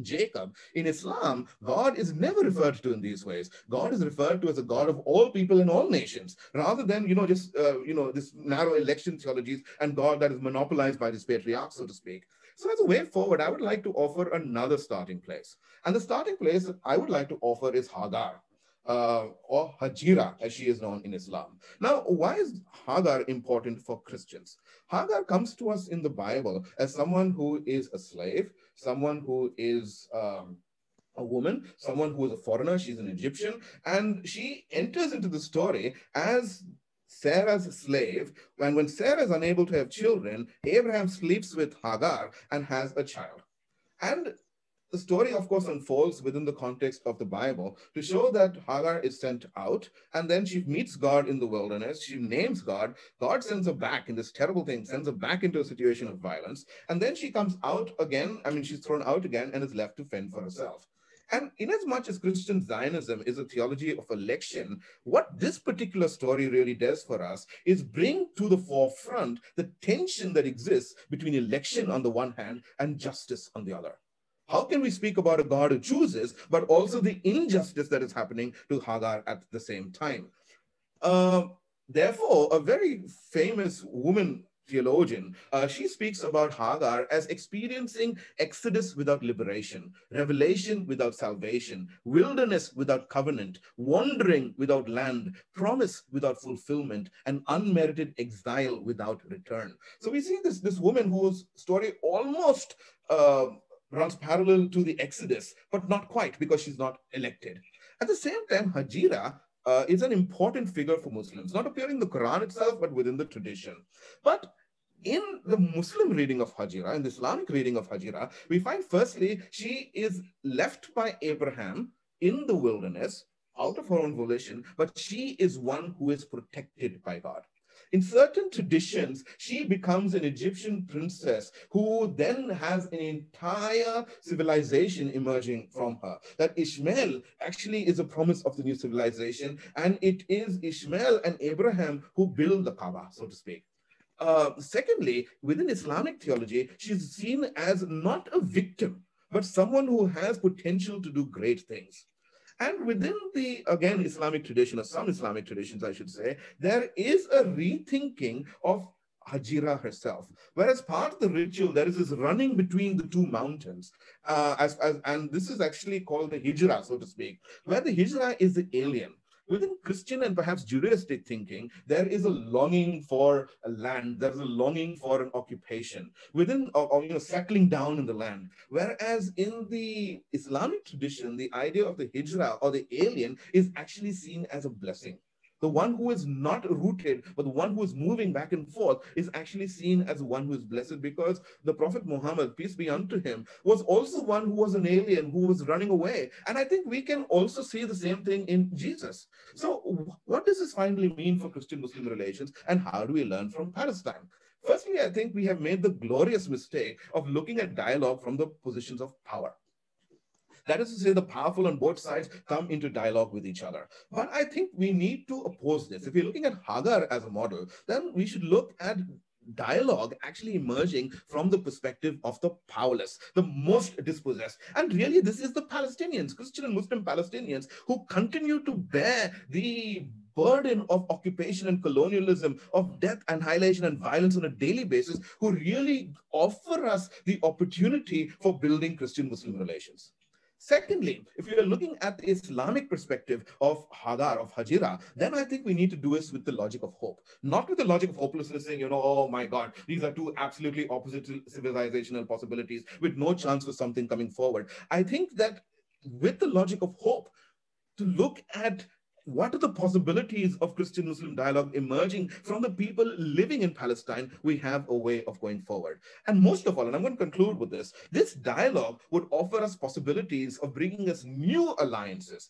Jacob, in Islam, God is never referred to in these ways. God is referred to as a God of all people and all nations, rather than, just, this narrow election theologies and God that is monopolized by this patriarch, so to speak. So as a way forward, I would like to offer another starting place. And the starting place that I would like to offer is Hagar. Or Hajira, as she is known in Islam. Now, why is Hagar important for Christians? Hagar comes to us in the Bible as someone who is a slave, someone who is a woman, someone who is a foreigner. She's an Egyptian, and she enters into the story as Sarah's slave. When Sarah is unable to have children, Abraham sleeps with Hagar and has a child. And the story, of course, unfolds within the context of the Bible to show that Hagar is sent out, and then she meets God in the wilderness. She names God. God sends her back in this terrible thing, sends her back into a situation of violence. And then she comes out again. I mean, she's thrown out again and is left to fend for herself. And inasmuch as Christian Zionism is a theology of election, what this particular story really does for us is bring to the forefront the tension that exists between election on the one hand and justice on the other. How can we speak about a God who chooses, but also the injustice that is happening to Hagar at the same time? Therefore, a very famous woman theologian, she speaks about Hagar as experiencing exodus without liberation, revelation without salvation, wilderness without covenant, wandering without land, promise without fulfillment, and unmerited exile without return. So we see this woman whose story almost runs parallel to the Exodus, but not quite, because she's not elected. At the same time, Hajira is an important figure for Muslims, not appearing in the Quran itself, but within the tradition. But in the Muslim reading of Hajira, in the Islamic reading of Hajira, we find firstly, she is left by Abraham in the wilderness, out of her own volition, but she is one who is protected by God. In certain traditions, she becomes an Egyptian princess who then has an entire civilization emerging from her. That Ishmael actually is a promise of the new civilization, and it is Ishmael and Abraham who build the Kaaba, so to speak. Secondly, within Islamic theology, she's seen as not a victim, but someone who has potential to do great things. And within the, again, Islamic tradition, or some Islamic traditions, I should say, there is a rethinking of Hajira herself. Whereas part of the ritual, there is this running between the two mountains. And this is actually called the Hijra, so to speak, where the Hijra is the alien. Within Christian and perhaps Judaistic thinking, there is a longing for a land. There's a longing for an occupation within, or settling down in the land. Whereas in the Islamic tradition, the idea of the hijrah or the alien is actually seen as a blessing. The one who is not rooted, but the one who is moving back and forth is actually seen as one who is blessed, because the Prophet Muhammad, peace be unto him, was also one who was an alien who was running away. And I think we can also see the same thing in Jesus. So what does this finally mean for Christian-Muslim relations, and how do we learn from Palestine? Firstly, I think we have made the glorious mistake of looking at dialogue from the positions of power. That is to say, the powerful on both sides come into dialogue with each other. But I think we need to oppose this. If we're looking at Hagar as a model, then we should look at dialogue actually emerging from the perspective of the powerless, the most dispossessed. And really, this is the Palestinians, Christian and Muslim Palestinians, who continue to bear the burden of occupation and colonialism, of death, annihilation, and violence on a daily basis, who really offer us the opportunity for building Christian-Muslim relations. Secondly, if we are looking at the Islamic perspective of Hadar, of Hajira, then I think we need to do this with the logic of hope, not with the logic of hopelessness, saying, oh my God, these are two absolutely opposite civilizational possibilities with no chance for something coming forward. I think that with the logic of hope, to look at what are the possibilities of Christian-Muslim dialogue emerging from the people living in Palestine, we have a way of going forward. And most of all, and I'm going to conclude with this dialogue would offer us possibilities of bringing us new alliances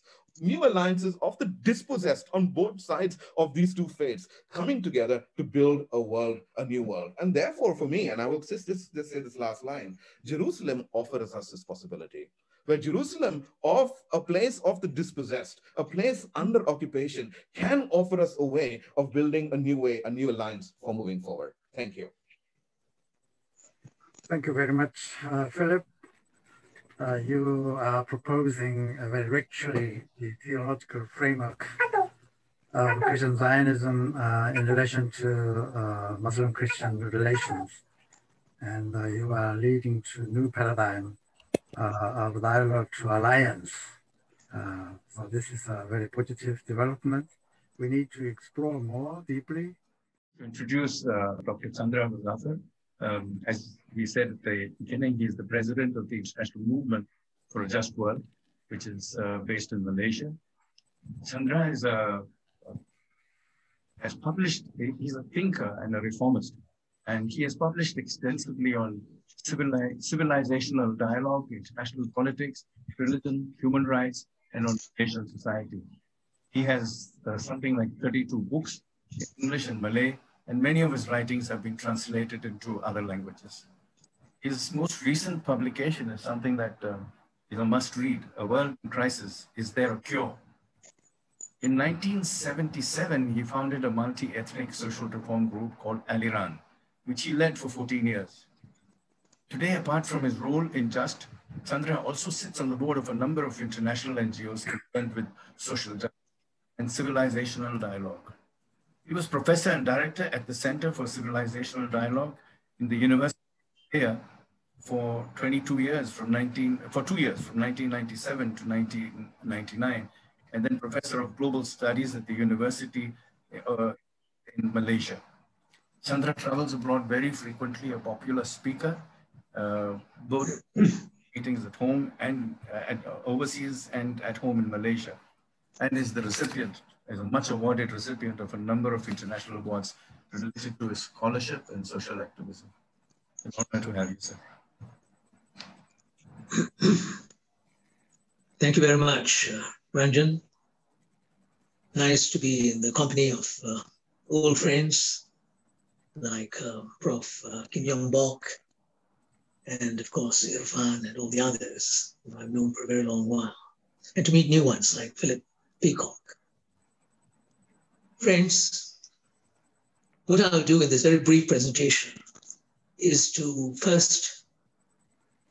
of the dispossessed on both sides of these two faiths, coming together to build a world, a new world. And therefore, for me, and I will say this last line, Jerusalem offers us this possibility, where Jerusalem, of a place of the dispossessed, a place under occupation, can offer us a way of building a new alliance for moving forward. Thank you. Thank you very much, Philip. You are proposing very richly the theological framework of Christian Zionism in relation to Muslim-Christian relations. And you are leading to a new paradigm of dialogue to alliance. So this is a very positive development. We need to explore more deeply. To introduce Dr. Chandra Muzaffar. As we said at the beginning, he is the president of the International Movement for a Just World, which is based in Malaysia. Chandra is has published, he's a thinker and a reformist, and he has published extensively on civilizational dialogue, international politics, religion, human rights, and on Asian society. He has something like 32 books in English and Malay, and many of his writings have been translated into other languages. His most recent publication is something that is a must-read, A World in Crisis, Is There a Cure? In 1977, he founded a multi-ethnic social reform group called Aliran, which he led for 14 years. Today, apart from his role in Just, Chandra also sits on the board of a number of international NGOs concerned with social justice and civilizational dialogue. He was professor and director at the Center for Civilizational Dialogue in the University of India for 2 years, from 1997 to 1999, and then professor of global studies at the university in Malaysia. Chandra travels abroad very frequently, a popular speaker, both meetings at home and overseas and at home in Malaysia, and is the recipient, is a much awarded recipient of a number of international awards related to his scholarship and social activism. It's an honor to have you, sir. Thank you very much, Ranjan. Nice to be in the company of old friends like Prof. Kim Youg Bock, and of course Irfan and all the others who I've known for a very long while, and to meet new ones like Philip Peacock. Friends, what I'll do in this very brief presentation is to first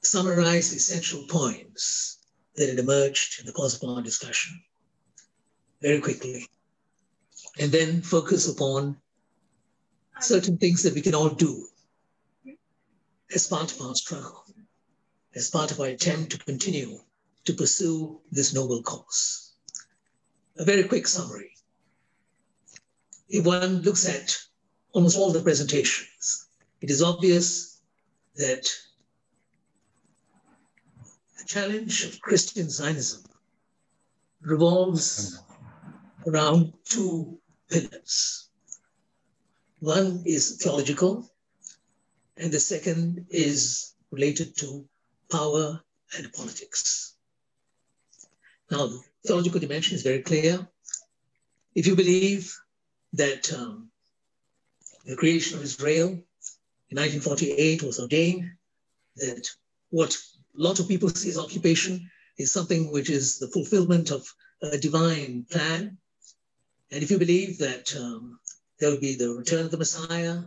summarize essential points that had emerged in the course of our discussion very quickly, and then focus upon certain things that we can all do as part of our struggle, as part of our attempt to continue to pursue this noble cause. A very quick summary. If one looks at almost all the presentations, it is obvious that the challenge of Christian Zionism revolves around two pillars. One is theological, and the second is related to power and politics. Now, the theological dimension is very clear. If you believe that the creation of Israel in 1948 was ordained, that what a lot of people see as occupation is something which is the fulfillment of a divine plan, and if you believe that there will be the return of the Messiah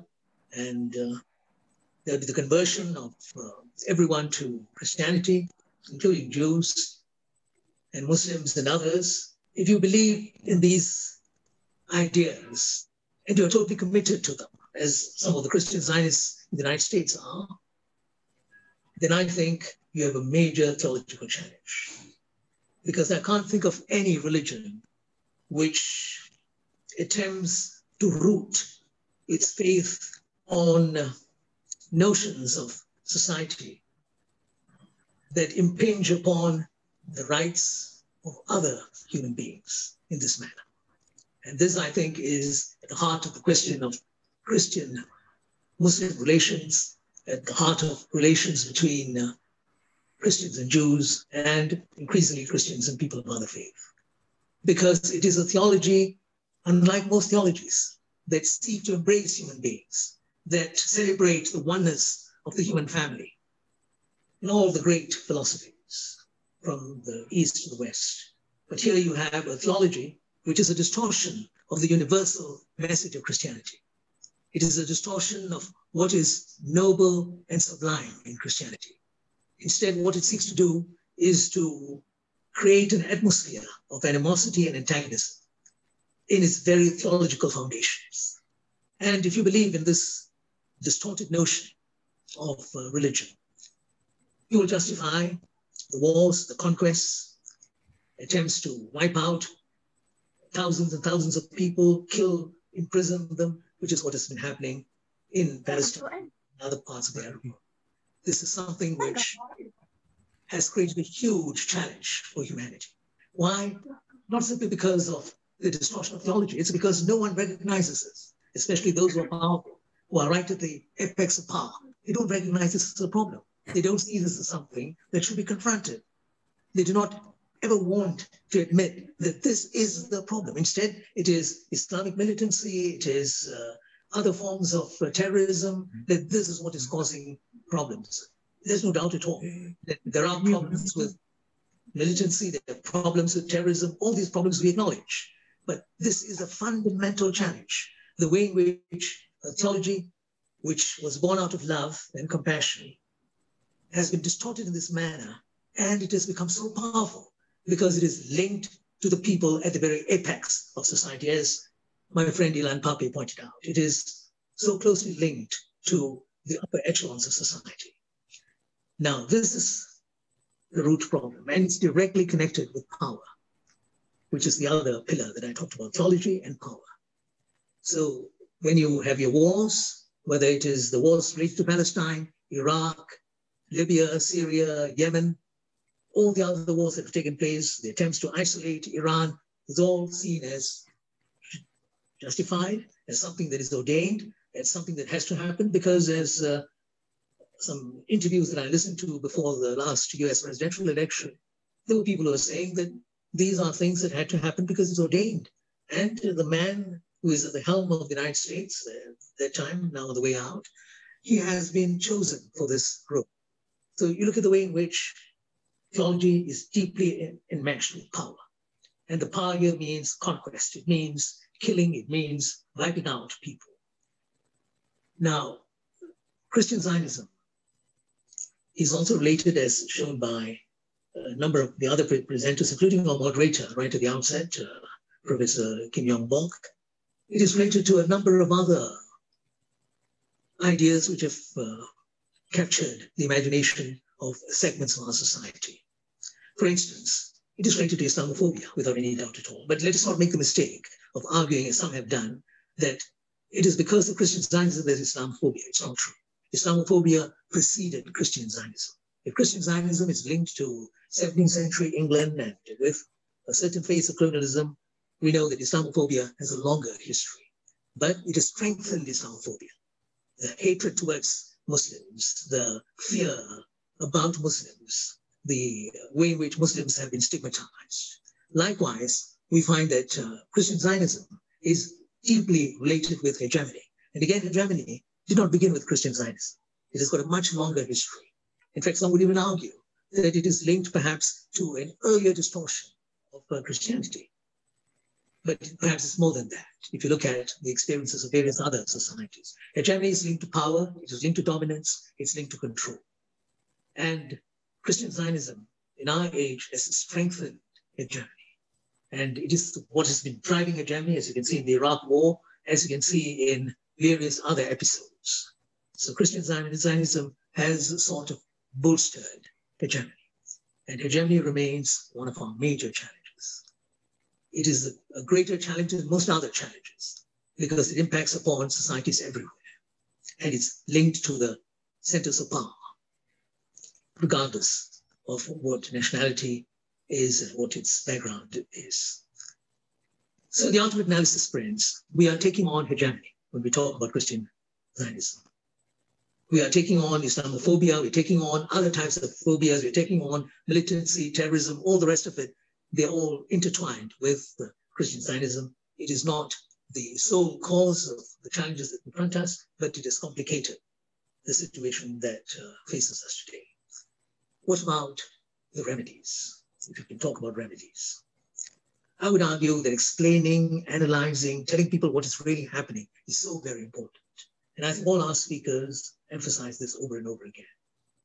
and there will be the conversion of everyone to Christianity, including Jews and Muslims and others, if you believe in these ideas and you're totally committed to them, as some of the Christian Zionists in the United States are, then I think you have a major theological challenge. Because I can't think of any religion which attempts to root its faith on notions of society that impinge upon the rights of other human beings in this manner. And this, I think, is at the heart of the question of Christian-Muslim relations, at the heart of relations between Christians and Jews, and increasingly Christians and people of other faith. Because it is a theology, unlike most theologies, that seek to embrace human beings, that celebrate the oneness of the human family in all the great philosophies from the East to the West. But here you have a theology which is a distortion of the universal message of Christianity. It is a distortion of what is noble and sublime in Christianity. Instead, what it seeks to do is to create an atmosphere of animosity and antagonism in its very theological foundations. And if you believe in this distorted notion of religion, you will justify the wars, the conquests, attempts to wipe out thousands and thousands of people, kill, imprison them, which is what has been happening in Palestine and other parts of the Arab world. This is something which has created a huge challenge for humanity. Why? Not simply because of the distortion of theology, it's because no one recognizes this, especially those who are powerful, who are right at the apex of power. They don't recognize this as a problem. They don't see this as something that should be confronted. They do not ever want to admit that this is the problem. Instead, it is Islamic militancy, it is other forms of terrorism, that this is what is causing problems. There's no doubt at all that there are problems with militancy, there are problems with terrorism, all these problems we acknowledge. But this is a fundamental challenge. The way in which a theology, which was born out of love and compassion, has been distorted in this manner, and it has become so powerful because it is linked to the people at the very apex of society, as my friend Illan Pappe pointed out. It is so closely linked to the upper echelons of society. Now, this is the root problem, and it's directly connected with power, which is the other pillar that I talked about, theology and power. So when you have your wars, whether it is the wars related to Palestine, Iraq, Libya, Syria, Yemen, all the other wars that have taken place, the attempts to isolate Iran, is all seen as justified, as something that is ordained, as something that has to happen, because as some interviews that I listened to before the last US presidential election, there were people who were saying that these are things that had to happen because it's ordained. And the man who is at the helm of the United States at that time, now on the way out, he has been chosen for this role. So you look at the way in which theology is deeply enmeshed with power. And the power here means conquest. It means killing. It means wiping out people. Now, Christian Zionism is also related, as shown by a number of the other presenters, including our moderator right at the outset, Professor Kim Youg Bock. It is related to a number of other ideas which have captured the imagination of segments of our society. For instance, it is related to Islamophobia, without any doubt at all. But let us not make the mistake of arguing, as some have done, that it is because of Christian Zionism there's Islamophobia. It's not true. Islamophobia preceded Christian Zionism. If Christian Zionism is linked to 17th century England and with a certain phase of colonialism, we know that Islamophobia has a longer history. But it has strengthened Islamophobia. The hatred towards Muslims, the fear about Muslims, the way in which Muslims have been stigmatized. Likewise, we find that Christian Zionism is deeply related with hegemony. And again, hegemony did not begin with Christian Zionism. It has got a much longer history. In fact, some would even argue that it is linked perhaps to an earlier distortion of Christianity. But perhaps it's more than that. If you look at the experiences of various other societies, hegemony is linked to power, it is linked to dominance, it's linked to control. And Christian Zionism in our age has strengthened hegemony. And it is what has been driving hegemony, as you can see in the Iraq War, as you can see in various other episodes. So Christian Zionism has sort of bolstered hegemony. And hegemony remains one of our major challenges. It is a greater challenge than most other challenges because it impacts upon societies everywhere. And it's linked to the centers of power, regardless of what nationality is and what its background is. So the ultimate analysis, friends, we are taking on hegemony when we talk about Christian Zionism. We are taking on Islamophobia, we're taking on other types of phobias, we're taking on militancy, terrorism, all the rest of it. They're all intertwined with Christian Zionism. It is not the sole cause of the challenges that confront us, but it has complicated the situation that faces us today. What about the remedies? If we can talk about remedies. I would argue that explaining, analyzing, telling people what is really happening is so very important. And I think all our speakers emphasize this over and over again,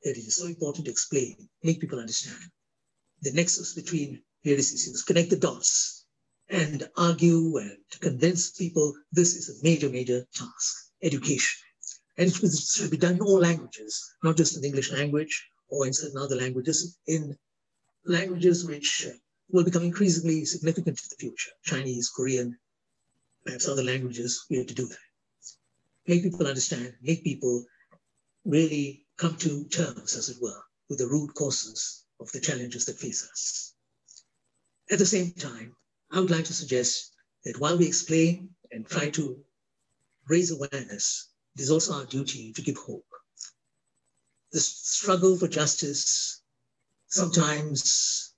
that it is so important to explain, make people understand the nexus between various issues, connect the dots, and argue and to convince people this is a major, major task, education. And it should be done in all languages, not just in the English language or in certain other languages, in languages which will become increasingly significant in the future, Chinese, Korean, perhaps other languages. We have to do that. Make people understand, make people really come to terms, as it were, with the root causes of the challenges that face us. At the same time, I would like to suggest that while we explain and try to raise awareness, it is also our duty to give hope. The struggle for justice sometimes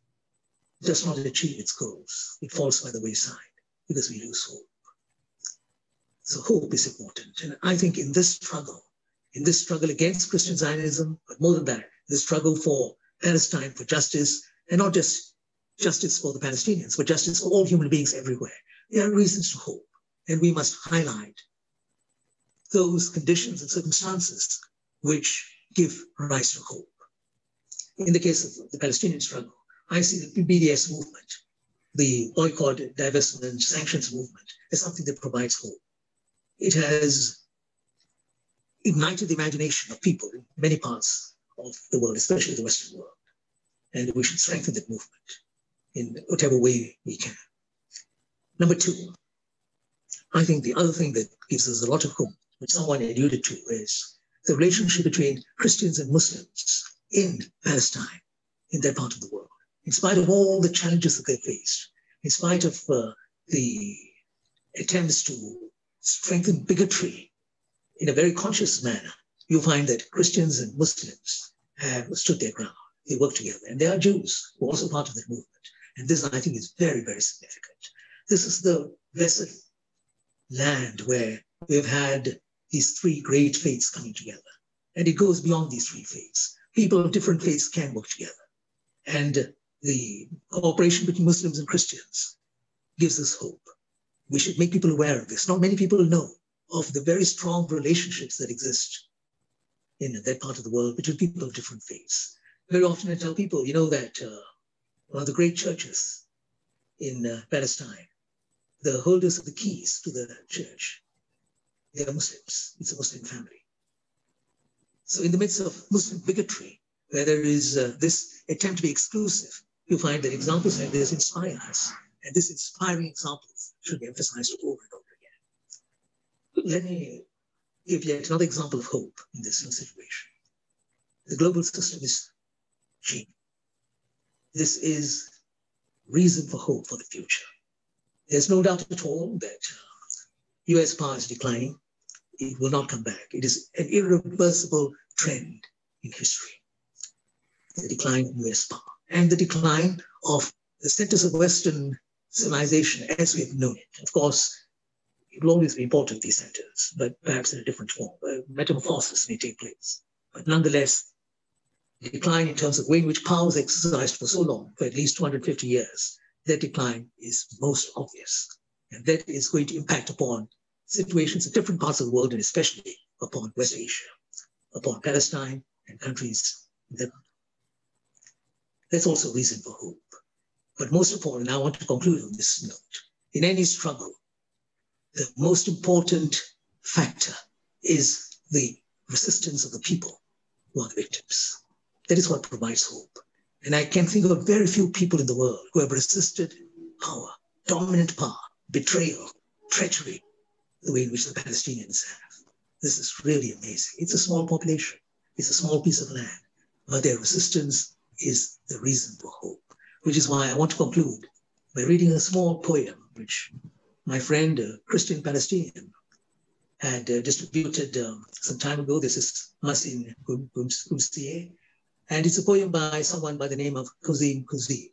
does not achieve its goals. It falls by the wayside because we lose hope. So hope is important. And I think in this struggle against Christian Zionism, but more than that, the struggle for Palestine, for justice, and not just justice for the Palestinians, but justice for all human beings everywhere, there are reasons to hope. And we must highlight those conditions and circumstances which give rise to hope. In the case of the Palestinian struggle, I see the BDS movement, the boycott, divestment, sanctions movement, as something that provides hope. It has ignited the imagination of people in many parts of the world, especially the Western world. And we should strengthen that movement in whatever way we can. Number two, I think the other thing that gives us a lot of hope, which someone alluded to, is the relationship between Christians and Muslims in Palestine, in that part of the world. In spite of all the challenges that they faced, in spite of the attempts to strengthen bigotry in a very conscious manner, you'll find that Christians and Muslims have stood their ground. They work together. And there are Jews who are also part of that movement. And this, I think, is very, very significant. This is the blessed land where we've had these three great faiths coming together. And it goes beyond these three faiths. People of different faiths can work together. And the cooperation between Muslims and Christians gives us hope. We should make people aware of this. Not many people know of the very strong relationships that exist in that part of the world between people of different faiths. Very often I tell people, you know, that one of the great churches in Palestine, the holders of the keys to the church, they are Muslims. It's a Muslim family. So in the midst of Muslim bigotry, where there is this attempt to be exclusive, you find that examples like this inspire us. And these inspiring examples should be emphasized over and over again. Let me give yet another example of hope in this situation. The global system is changing. This is reason for hope for the future. There's no doubt at all that US power is declining. It will not come back. It is an irreversible trend in history. The decline of US power and the decline of the centers of Western civilization as we have known it. Of course, it will always be important, these centers, but perhaps in a different form. Metamorphosis may take place. But nonetheless, the decline in terms of the way in which power was exercised for so long, for at least 250 years, that decline is most obvious. And that is going to impact upon situations in different parts of the world, and especially upon West Asia, upon Palestine and countries that. That's also a reason for hope. But most of all, and I want to conclude on this note, in any struggle, the most important factor is the resistance of the people who are the victims. That is what provides hope. And I can think of very few people in the world who have resisted power, dominant power, betrayal, treachery, the way in which the Palestinians have. This is really amazing. It's a small population. It's a small piece of land. But their resistance is the reason for hope, which is why I want to conclude by reading a small poem, which my friend, a Christian Palestinian, had distributed some time ago. This is Masin Kumsiye, and it's a poem by someone by the name of Kuzim Kuzi.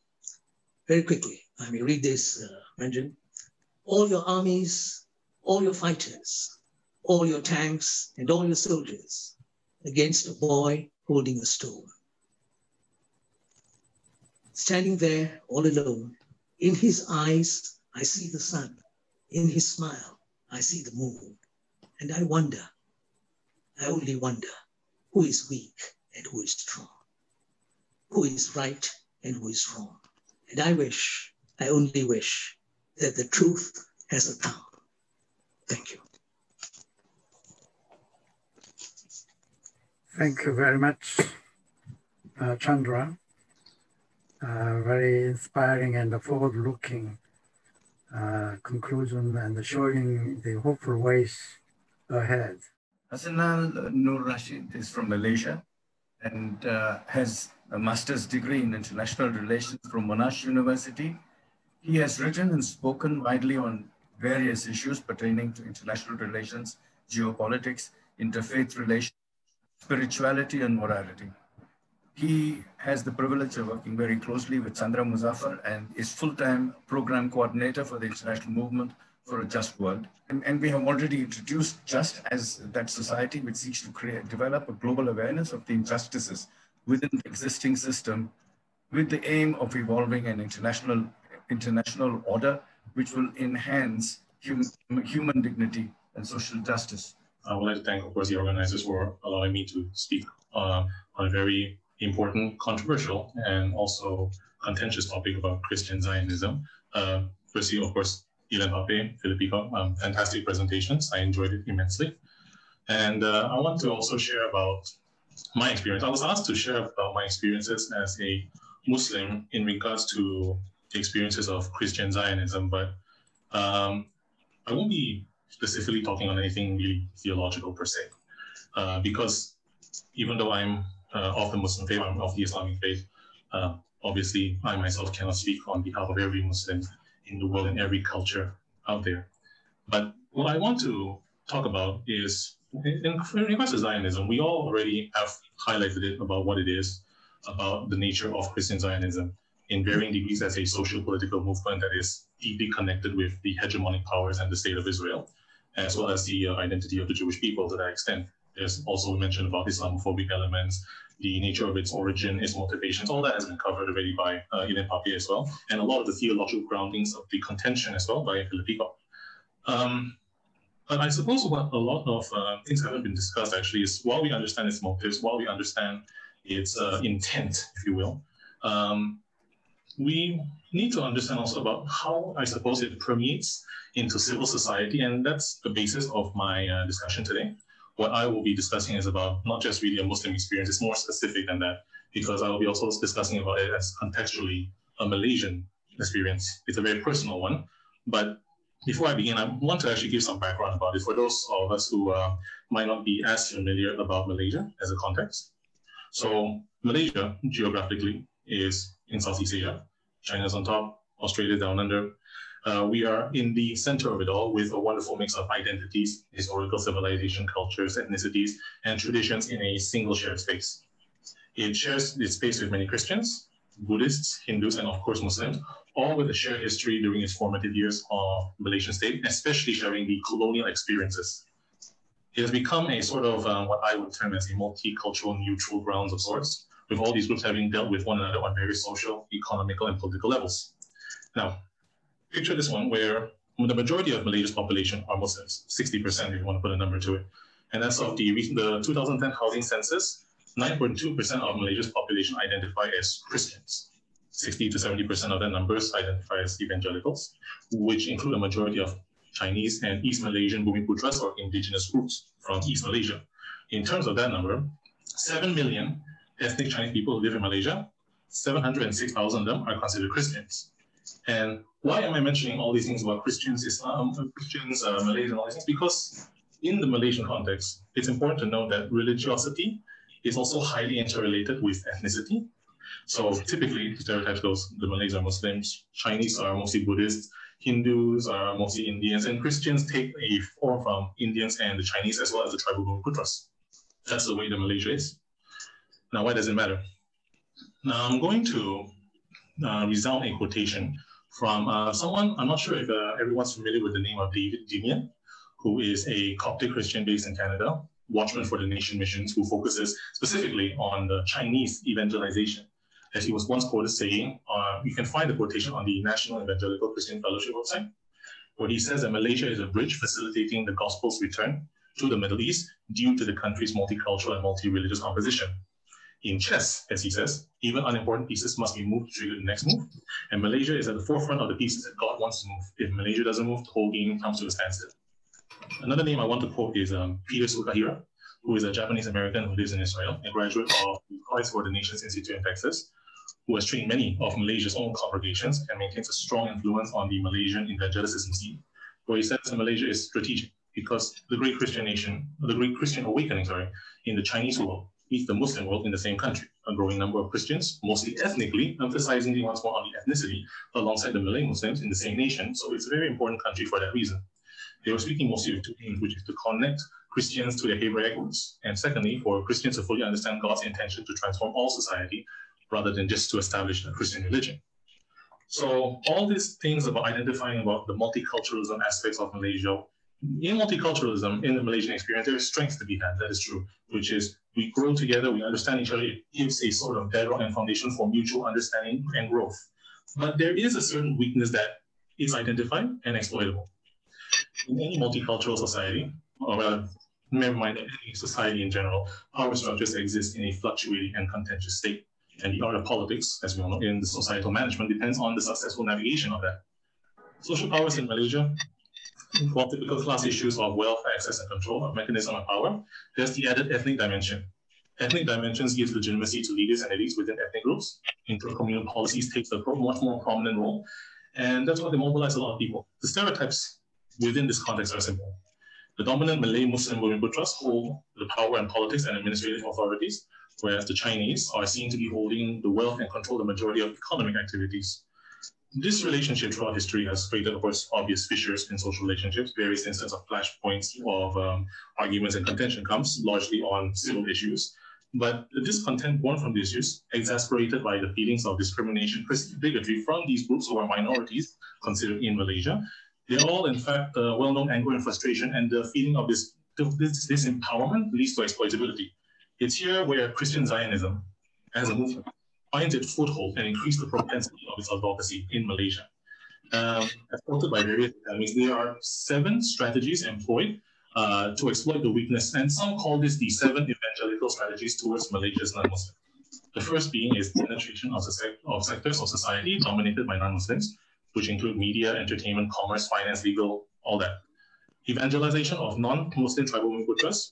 Very quickly, I may read this, Ranjan. All your armies, all your fighters, all your tanks, and all your soldiers against a boy holding a stone. Standing there all alone, in his eyes, I see the sun. In his smile, I see the moon. And I wonder, I only wonder, who is weak and who is strong? Who is right and who is wrong? And I only wish that the truth has a tongue. Thank you. Thank you very much, Chandra. Very inspiring and forward-looking conclusion and showing the hopeful ways ahead. Hassanal Noor Rashid is from Malaysia and has a master's degree in international relations from Monash University. He has written and spoken widely on various issues pertaining to international relations, geopolitics, interfaith relations, spirituality, and morality. He has the privilege of working very closely with Chandra Muzaffar and is full-time program coordinator for the International Movement for a Just World. And we have already introduced Just as that society which seeks to develop a global awareness of the injustices within the existing system with the aim of evolving an international order which will enhance human dignity and social justice. I would like to thank, of course, the organizers for allowing me to speak on a very important, controversial, and also contentious topic about Christian Zionism. Firstly, of course, Illan Pappe, Philip Peacock, fantastic presentations. I enjoyed it immensely. And I want to also share about my experience. I was asked to share about my experiences as a Muslim in regards to the experiences of Christian Zionism, but I won't be specifically talking on anything really theological per se, because even though I'm of the Muslim faith, I'm of the Islamic faith, obviously I myself cannot speak on behalf of every Muslim in the world and every culture out there. But what I want to talk about is, in regards to Zionism, we all already have highlighted it about what it is, about the nature of Christian Zionism in varying degrees as a social-political movement that is deeply connected with the hegemonic powers and the state of Israel, as well as the identity of the Jewish people to that extent. There's also mention about Islamophobic elements, the nature of its origin, its motivations. All that has been covered already by Illan Pappe as well, and a lot of the theological groundings of the contention as well by Philip Peacock. But I suppose what a lot of things haven't been discussed actually is, while we understand its motives, while we understand its intent, if you will, we need to understand also about how, I suppose, it permeates into civil society, and that's the basis of my discussion today. What I will be discussing is about not just really a Muslim experience, it's more specific than that, because I will be also discussing about it as contextually a Malaysian experience. It's a very personal one, but before I begin, I want to actually give some background about it for those of us who might not be as familiar about Malaysia as a context. So Malaysia, geographically, is in Southeast Asia. China's on top, Australia down under. We are in the center of it all with a wonderful mix of identities, historical civilization, cultures, ethnicities, and traditions in a single shared space. It shares its space with many Christians, Buddhists, Hindus, and of course Muslims, all with a shared history during its formative years of Malaysian state, especially sharing the colonial experiences. It has become a sort of what I would term as a multicultural neutral grounds of sorts, with all these groups having dealt with one another on various social, economical, and political levels. Now, picture this one where the majority of Malaysia's population are Muslims, 60% if you want to put a number to it. And as of the 2010 housing census, 9.2% of Malaysia's population identify as Christians. 60 to 70% of that numbers identify as evangelicals, which include a majority of Chinese and East Malaysian Bumiputras or indigenous groups from East Malaysia. In terms of that number, 7 million ethnic Chinese people live in Malaysia. 706,000 of them are considered Christians. And why am I mentioning all these things about Christians, Islam, Christians, Malays, and all these things? Because in the Malaysian context, it's important to note that religiosity is also highly interrelated with ethnicity. So typically, stereotypes goes, the Malays are Muslims, Chinese are mostly Buddhists, Hindus are mostly Indians, and Christians take a form from Indians and the Chinese as well as the tribal Bumiputras. That's the way that Malaysia is. Now, why does it matter? Now, I'm going to resound a quotation from someone, I'm not sure if everyone's familiar with the name of David Dimian, who is a Coptic Christian based in Canada, watchman for the Nation Missions, who focuses specifically on the Chinese evangelization. As he was once quoted saying, you can find the quotation on the National Evangelical Christian Fellowship website, where he says that Malaysia is a bridge facilitating the gospel's return to the Middle East due to the country's multicultural and multi-religious composition. In chess, as he says, even unimportant pieces must be moved to trigger the next move, and Malaysia is at the forefront of the pieces that God wants to move. If Malaysia doesn't move, the whole game comes to a standstill. Another name I want to quote is Peter Sukahira, who is a Japanese-American who lives in Israel, a graduate of the Christ for the Nations Institute in Texas, who has trained many of Malaysia's own congregations and maintains a strong influence on the Malaysian evangelicism scene, where he says that Malaysia is strategic because the great Christian nation, the great Christian awakening, in the Chinese world meets the Muslim world in the same country. A growing number of Christians, mostly ethnically, emphasizing once more on the ethnicity alongside the Malay Muslims in the same nation. So it's a very important country for that reason. They were speaking mostly of two things, which is to connect Christians to their Hebraic roots, and secondly, for Christians to fully understand God's intention to transform all society rather than just to establish a Christian religion. So all these things about identifying about the multiculturalism aspects of Malaysia, in multiculturalism, in the Malaysian experience, there is strength to be had, that is true, which is we grow together, we understand each other, it gives a sort of bedrock and foundation for mutual understanding and growth. But there is a certain weakness that is identified and exploitable. In any multicultural society, or rather, never mind any society in general, power structures exist in a fluctuating and contentious state. And the art of politics, as we all know, in the societal management depends on the successful navigation of that. Social powers in Malaysia, while typical class issues of wealth, access, and control of mechanism of power, there's the added ethnic dimension. Ethnic dimensions gives legitimacy to leaders and elites within ethnic groups. Intercommunal policies takes a much more prominent role, and that's why they mobilize a lot of people. The stereotypes within this context are simple. The dominant Malay Muslim Bumiputras hold the power and politics and administrative authorities, whereas the Chinese are seen to be holding the wealth and control the majority of economic activities. This relationship throughout history has created, of course, obvious fissures in social relationships. Various instances of flashpoints of arguments and contention comes largely on civil issues. But the discontent born from these issues, exasperated by the feelings of discrimination, bigotry from these groups who are minorities considered in Malaysia, they're all, in fact, well-known anger and frustration, and the feeling of this empowerment leads to exploitability. It's here where Christian Zionism, as a movement, finds its foothold and increase the propensity of its advocacy in Malaysia. As quoted by various academics, there are 7 strategies employed to exploit the weakness, and some call this the 7 evangelical strategies towards Malaysia's non-Muslims. The first being is penetration of sectors of society dominated by non-Muslims, which include media, entertainment, commerce, finance, legal, all that. Evangelization of non-Muslim tribal Bumiputras,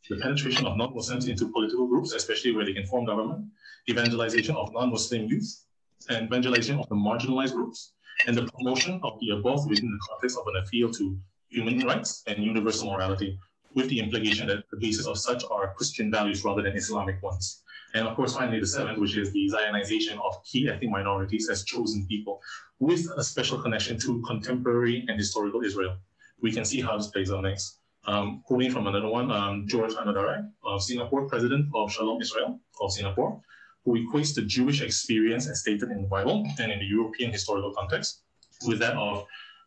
the penetration of non-Muslims into political groups, especially where they can form government, evangelization of non-Muslim youth, and evangelization of the marginalized groups, and the promotion of the above within the context of an appeal to human rights and universal morality, with the implication that the basis of such are Christian values rather than Islamic ones. And of course, finally, the 7th, which is the Zionization of key ethnic minorities as chosen people, with a special connection to contemporary and historical Israel. We can see how this plays out next. Quoting from another one, George Anadarai of Singapore, president of Shalom Israel of Singapore, who equates the Jewish experience as stated in the Bible and in the European historical context with that of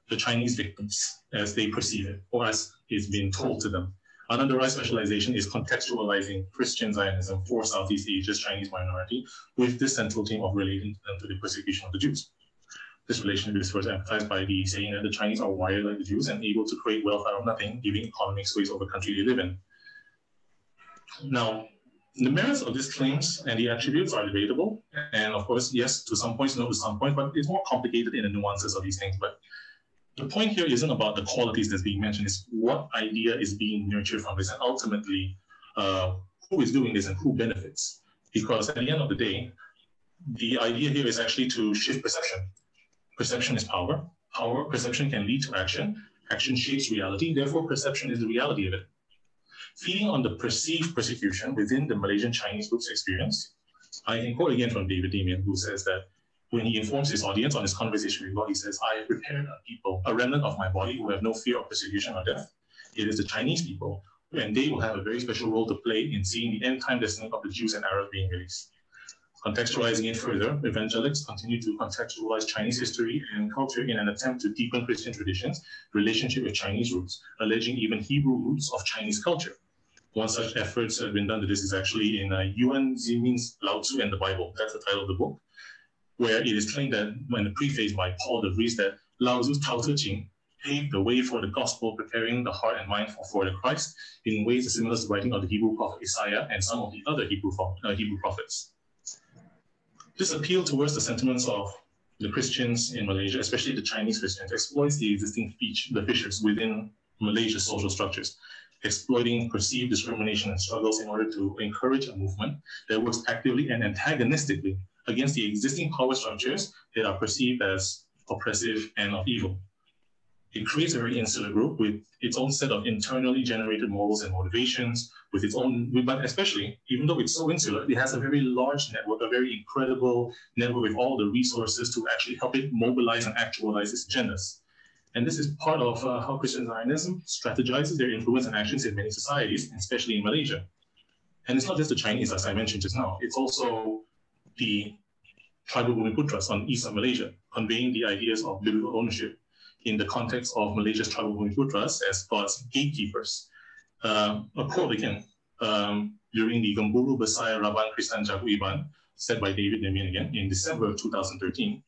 the Chinese victims as they perceive it, or as it's been told to them. Another specialization is contextualizing Christian Zionism for Southeast Asia's Chinese minority with this central theme of relating them to the persecution of the Jews. This relationship is first emphasized by the saying that the Chinese are wired like the Jews and able to create wealth out of nothing, giving economic sway over the country they live in. Now, The merits of these claims and the attributes are debatable. And of course, yes, to some points, no to some points, but it's more complicated in the nuances of these things. But the point here isn't about the qualities that's being mentioned, it's what idea is being nurtured from this, and ultimately who is doing this and who benefits. Because at the end of the day, the idea here is actually to shift perception. Perception is power. Perception can lead to action. Action shapes reality. Therefore, perception is the reality of it. Feeding on the perceived persecution within the Malaysian Chinese group's experience, I can quote again from David Damien, who says that when he informs his audience on his conversation with God, he says, I have prepared a people, a remnant of my body who have no fear of persecution or death. It is the Chinese people, and they will have a very special role to play in seeing the end-time destiny of the Jews and Arabs being released. Contextualizing it further, evangelics continue to contextualize Chinese history and culture in an attempt to deepen Christian traditions, relationship with Chinese roots, alleging even Hebrew roots of Chinese culture. One such effort that has been done to this is actually in Yuan Zimin's Lao Tzu and the Bible. That's the title of the book, where it is claimed that when the preface by Paul de Vries that Lao Tzu's Tao Te Ching paved the way for the gospel, preparing the heart and mind for the Christ in ways similar to the writing of the Hebrew prophet Isaiah and some of the other Hebrew prophets. This appeal towards the sentiments of the Christians in Malaysia, especially the Chinese Christians, exploits the existing fissures within Malaysia's social structures, exploiting perceived discrimination and struggles in order to encourage a movement that works actively and antagonistically against the existing power structures that are perceived as oppressive and of evil. It creates a very insular group with its own set of internally generated morals and motivations, with its own, but especially, even though it's so insular, it has a very large network, a very incredible network with all the resources to actually help it mobilize and actualize its agendas. And this is part of how Christian Zionism strategizes their influence and actions in many societies, especially in Malaysia. And it's not just the Chinese, as I mentioned just now, it's also the tribal Bumiputras on east of Malaysia, conveying the ideas of biblical ownership in the context of Malaysia's tribal Bumiputras as God's gatekeepers. A quote again, during the Gemburu Besar Rabban Kristan Jago Iban, said by David Damien again, in December of 2013,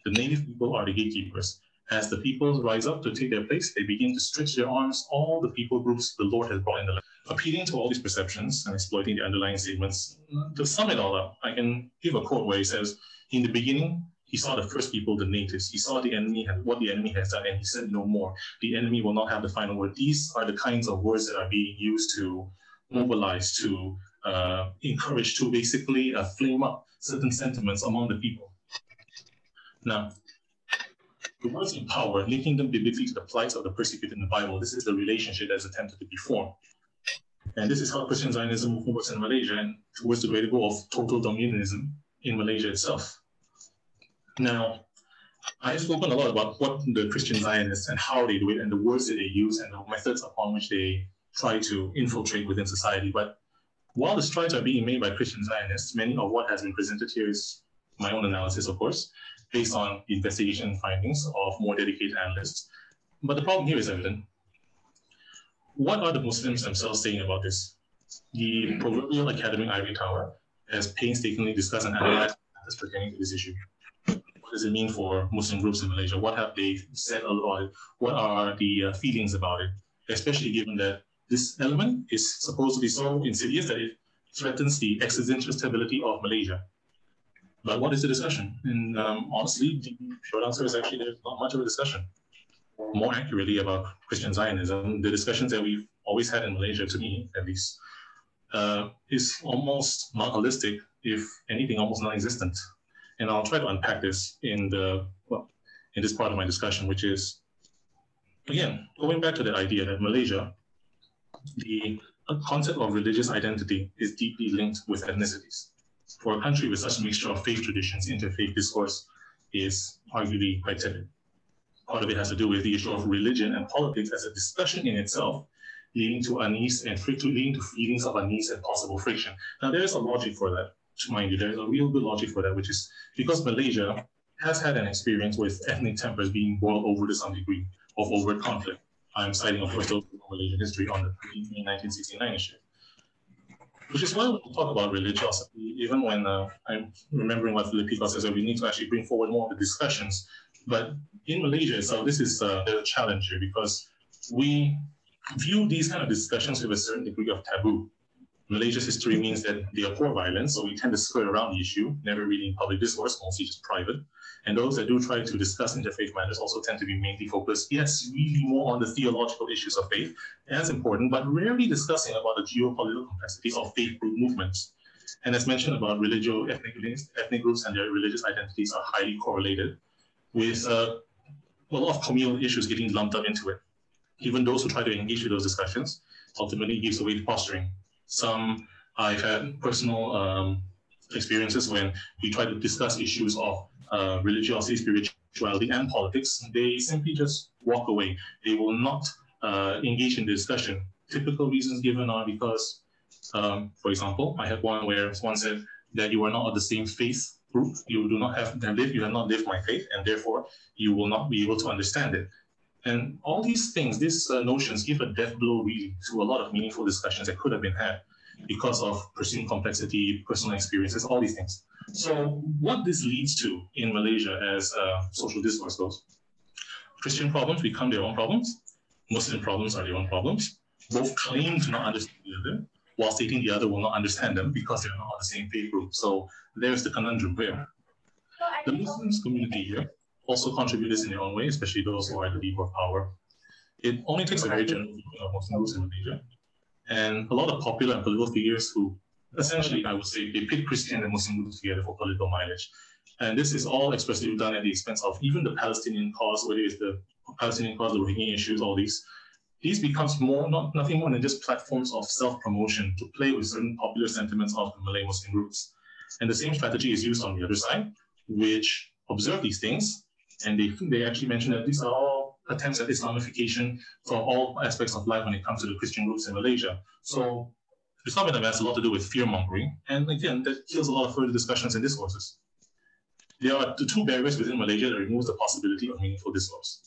the native people are the gatekeepers. As the peoples rise up to take their place, they begin to stretch their arms, all the people groups the Lord has brought in the land. Appealing to all these perceptions and exploiting the underlying statements, to sum it all up, I can give a quote where he says, in the beginning, he saw the first people, the natives. He saw the enemy and what the enemy has done, and he said no more. The enemy will not have the final word. These are the kinds of words that are being used to mobilize, to encourage, to basically flame up certain sentiments among the people. Now, the words in power, linking them biblically to the plight of the persecuted in the Bible, this is the relationship that is attempted to be formed. And this is how Christian Zionism movement works in Malaysia and towards the greater goal of total dominionism in Malaysia itself. Now, I've spoken a lot about what the Christian Zionists and how they do it and the words that they use and the methods upon which they try to infiltrate within society. But while the strides are being made by Christian Zionists, many of what has been presented here is my own analysis, of course, based on the investigation findings of more dedicated analysts. But the problem here is evident. What are the Muslims themselves saying about this? The proverbial academic ivory tower has painstakingly discussed and analyzed matters pertaining to this issue. What does it mean for Muslim groups in Malaysia? What have they said about it? What are the feelings about it? Especially given that this element is supposed to be so insidious that it threatens the existential stability of Malaysia. But what is the discussion? And honestly, the short answer is actually there's not much of a discussion. More accurately about Christian Zionism, the discussions that we've always had in Malaysia, to me at least, is almost not holistic, if anything, almost non-existent. And I'll try to unpack this in this part of my discussion, which is, again, going back to the idea that Malaysia, the concept of religious identity is deeply linked with ethnicities. For a country with such a mixture of faith traditions, interfaith discourse is arguably quite tepid. Part of it has to do with the issue of religion and politics as a discussion in itself, leading to unease and leading to feelings of unease and possible friction. Now, there is a logic for that. To mind you, there is a real good logic for that, which is because Malaysia has had an experience with ethnic tempers being boiled over to some degree of overt conflict. I'm citing, of course, Malaysian history on the 1969 issue. Which is why when we talk about religiosity, even when I'm remembering what Philip Peacock says, that we need to actually bring forward more of the discussions. But in Malaysia, so this is a challenge here because we view these kind of discussions with a certain degree of taboo. Malaysia's history means that they abhor violence, so we tend to skirt around the issue, never really in public discourse, mostly just private. And those that do try to discuss interfaith matters also tend to be mainly focused, yes, really more on the theological issues of faith, as important, but rarely discussing about the geopolitical complexities of faith group movements. And as mentioned about ethnic groups and their religious identities are highly correlated with a lot of communal issues getting lumped up into it. Even those who try to engage with those discussions ultimately gives away to posturing. I've had personal experiences when we try to discuss issues of religiosity, spirituality, and politics. They simply just walk away. They will not engage in the discussion. Typical reasons given are because, for example, I had one where one said that you are not of the same faith group. You have not lived my faith, and therefore you will not be able to understand it. And all these things, these notions give a death blow really to a lot of meaningful discussions that could have been had because of presumed complexity, personal experiences, all these things. So what this leads to in Malaysia as social discourse goes, Christian problems become their own problems, Muslim problems are their own problems. Both claim to not understand the other, while stating the other will not understand them because they're not of the same faith group. So there's the conundrum there. The Muslim community here also contributors in their own way, especially those who are at the lever of power. It only takes a very general view of Muslim groups in Malaysia. And a lot of popular and political figures who essentially, I would say, they pit Christian and Muslim groups together for political mileage. And this is all expressly done at the expense of even the Palestinian cause, whether it's the Palestinian cause, the Rohingya issues, all these. These becomes nothing more than just platforms of self-promotion to play with certain popular sentiments of the Malay Muslim groups. And the same strategy is used on the other side, which observe these things. And they actually mention that these are all attempts at Islamification for all aspects of life when it comes to the Christian groups in Malaysia. So Islamism has a lot to do with fear-mongering. And again, that kills a lot of further discussions and discourses. There are the two barriers within Malaysia that removes the possibility of meaningful discourse.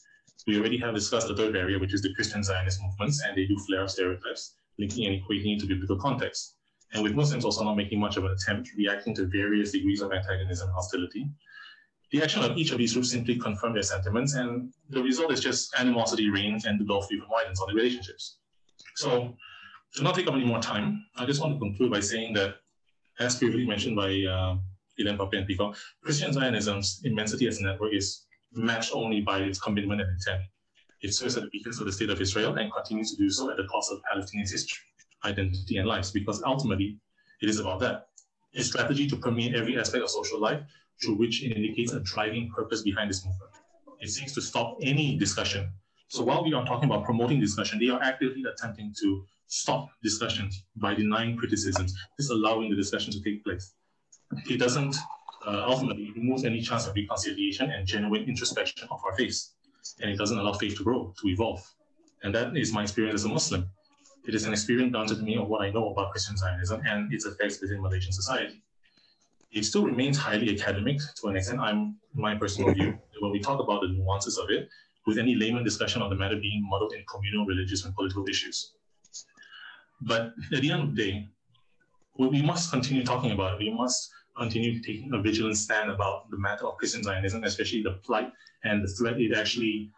We already have discussed the third barrier, which is the Christian Zionist movements, and they do flare up stereotypes, linking and equating it to biblical context. And with Muslims also not making much of an attempt, reacting to various degrees of antagonism and hostility. The action of each of these groups simply confirm their sentiments, and the result is just animosity reigns and the gulf even widens on the relationships. So, to not take up any more time, I just want to conclude by saying that, as previously mentioned by Illan Pappe and Peacock, Christian Zionism's immensity as a network is matched only by its commitment and intent. It serves as the beacon for the state of Israel and continues to do so at the cost of Palestinians' history, identity, and lives, because ultimately it is about that. Its strategy to permeate every aspect of social life, through which it indicates a driving purpose behind this movement. It seeks to stop any discussion. So while we are talking about promoting discussion, they are actively attempting to stop discussions by denying criticisms, just allowing the discussion to take place. It doesn't ultimately remove any chance of reconciliation and genuine introspection of our faith. And it doesn't allow faith to grow, to evolve. And that is my experience as a Muslim. It is an experience down to me of what I know about Christian Zionism and its effects within Malaysian society. It still remains highly academic to an extent, in my personal view, when we talk about the nuances of it, with any layman discussion on the matter being muddled in communal, religious, and political issues. But at the end of the day, we must continue talking about it. We must continue taking a vigilant stand about the matter of Christian Zionism, especially the plight and the threat it actually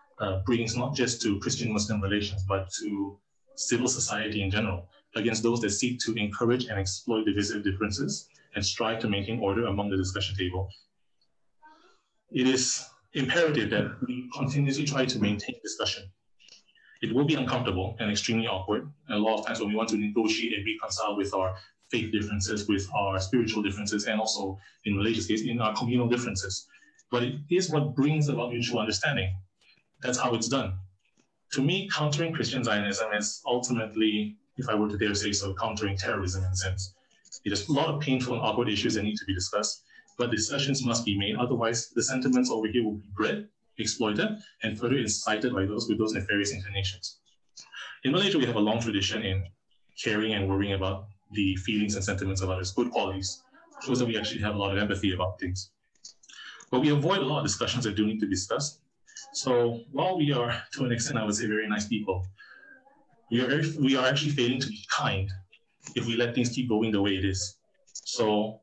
brings not just to Christian-Muslim relations, but to civil society in general, against those that seek to encourage and exploit divisive differences and strive to maintain order among the discussion table. It is imperative that we continuously try to maintain discussion. It will be uncomfortable and extremely awkward. And a lot of times when we want to negotiate and reconcile with our faith differences, with our spiritual differences, and also in Malaysia's case, in our communal differences. But it is what brings about mutual understanding. That's how it's done. To me, countering Christian Zionism is ultimately, if I were to dare say so, countering terrorism in a sense. It is a lot of painful and awkward issues that need to be discussed, but discussions must be made. Otherwise, the sentiments over here will be bred, exploited, and further incited by those with those nefarious inclinations. In Malaysia, we have a long tradition in caring and worrying about the feelings and sentiments of others, good qualities. Shows that we actually have a lot of empathy about things. But we avoid a lot of discussions that do need to be discussed. So while we are, to an extent, I would say, very nice people, we are actually failing to be kind if we let things keep going the way it is. So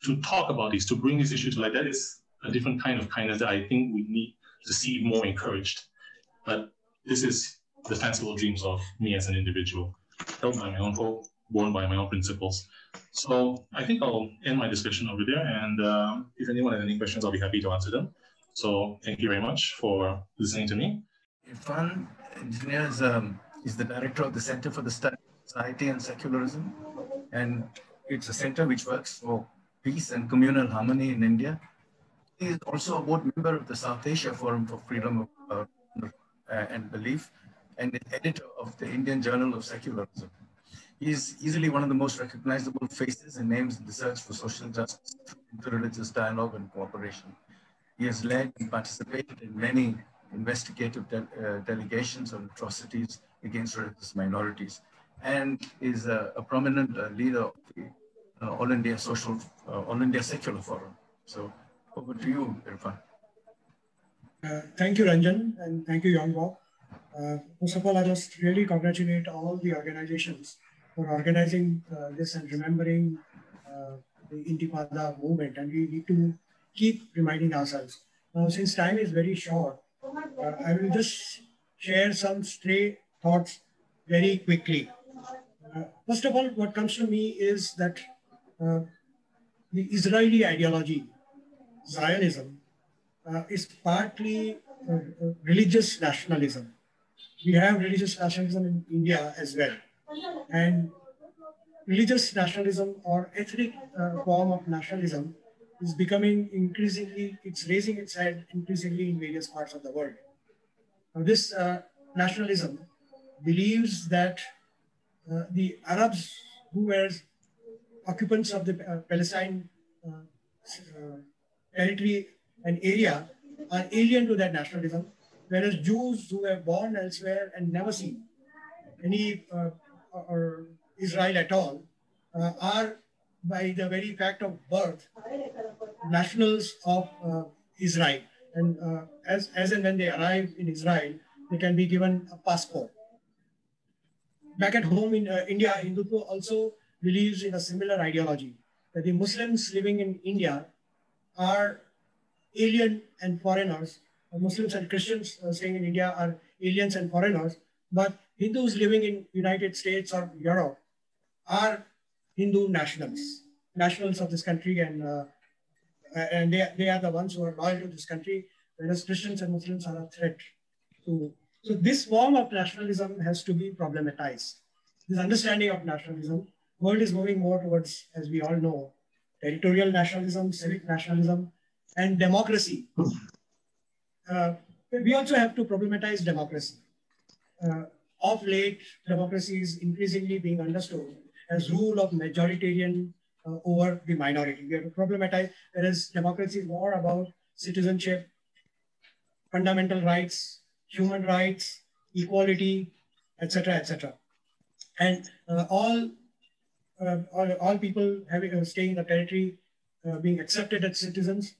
to talk about this, to bring this issue to light, that is a different kind of kindness that I think we need to see more encouraged. But this is the fanciful dreams of me as an individual, held by my own hope, borne by my own principles. So I think I'll end my discussion over there, and if anyone has any questions, I'll be happy to answer them. So thank you very much for listening to me. Irfan, engineer, is the director of the Center for the Study of Society and Secularism, and it's a center which works for peace and communal harmony in India. He is also a board member of the South Asia Forum for Freedom of and Belief, and the editor of the Indian Journal of Secularism. He is easily one of the most recognizable faces and names in the search for social justice, interreligious dialogue, and cooperation. He has led and participated in many investigative delegations on atrocities against religious minorities, and is a prominent leader of the All India Secular Forum. So over to you, Irfan. Thank you, Ranjan, and thank you, Youg Bock. First of all, I must really congratulate all the organizations for organizing this and remembering the Intifada movement, and we need to keep reminding ourselves. Now, since time is very short, I will just share some stray thoughts very quickly. First of all, what comes to me is that the Israeli ideology, Zionism, is partly religious nationalism. We have religious nationalism in India as well. And religious nationalism or ethnic form of nationalism is becoming increasingly, it's raising its head increasingly in various parts of the world. Now, this nationalism believes that the Arabs who were occupants of the Palestine territory and area are alien to that nationalism, whereas Jews who were born elsewhere and never seen any or Israel at all are, by the very fact of birth, nationals of Israel. And as and when they arrive in Israel, they can be given a passport. Back at home in India, Hindutva also believes in a similar ideology, that the Muslims living in India are alien and foreigners. Muslims and Christians staying in India are aliens and foreigners, but Hindus living in United States or Europe are Hindu nationals of this country, and they are the ones who are loyal to this country, whereas Christians and Muslims are a threat to. So this form of nationalism has to be problematized. This understanding of nationalism, world is moving more towards, as we all know, territorial nationalism, civic nationalism, and democracy. We also have to problematize democracy. Of late, democracy is increasingly being understood as rule of majoritarian over the minority. We have to problematize, whereas democracy is more about citizenship, fundamental rights, human rights, equality, etc., etc. And all people staying in the territory being accepted as citizens,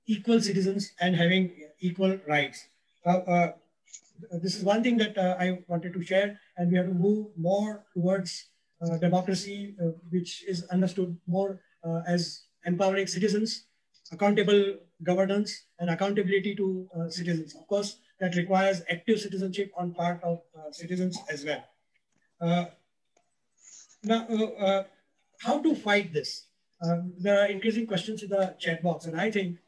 equal citizens, and having equal rights. This is one thing that I wanted to share, and we have to move more towards democracy, which is understood more as empowering citizens, accountable governance, and accountability to citizens. Of course, that requires active citizenship on part of citizens as well. Now, how to fight this? There are increasing questions in the chat box, and I think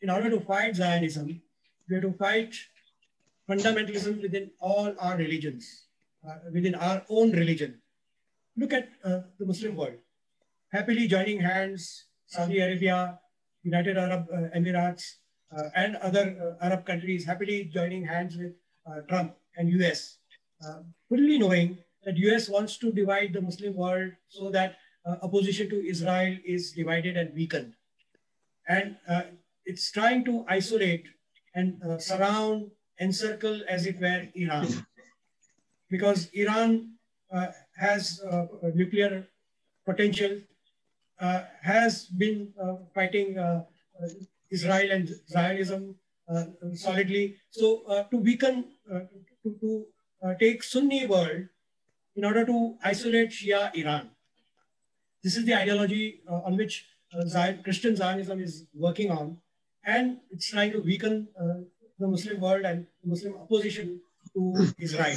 in order to fight Zionism, we have to fight fundamentalism within all our religions, within our own religion. Look at the Muslim world. Happily joining hands, Saudi Arabia, United Arab Emirates, and other Arab countries happily joining hands with Trump and US, fully knowing that US wants to divide the Muslim world so that opposition to Israel is divided and weakened. And it's trying to isolate and surround, encircle, as it were, Iran. Because Iran has nuclear potential, has been fighting Israel and Zionism solidly. So to weaken, to take Sunni world in order to isolate Shia Iran. This is the ideology on which Christian Zionism is working on, and it's trying to weaken the Muslim world and Muslim opposition to Israel.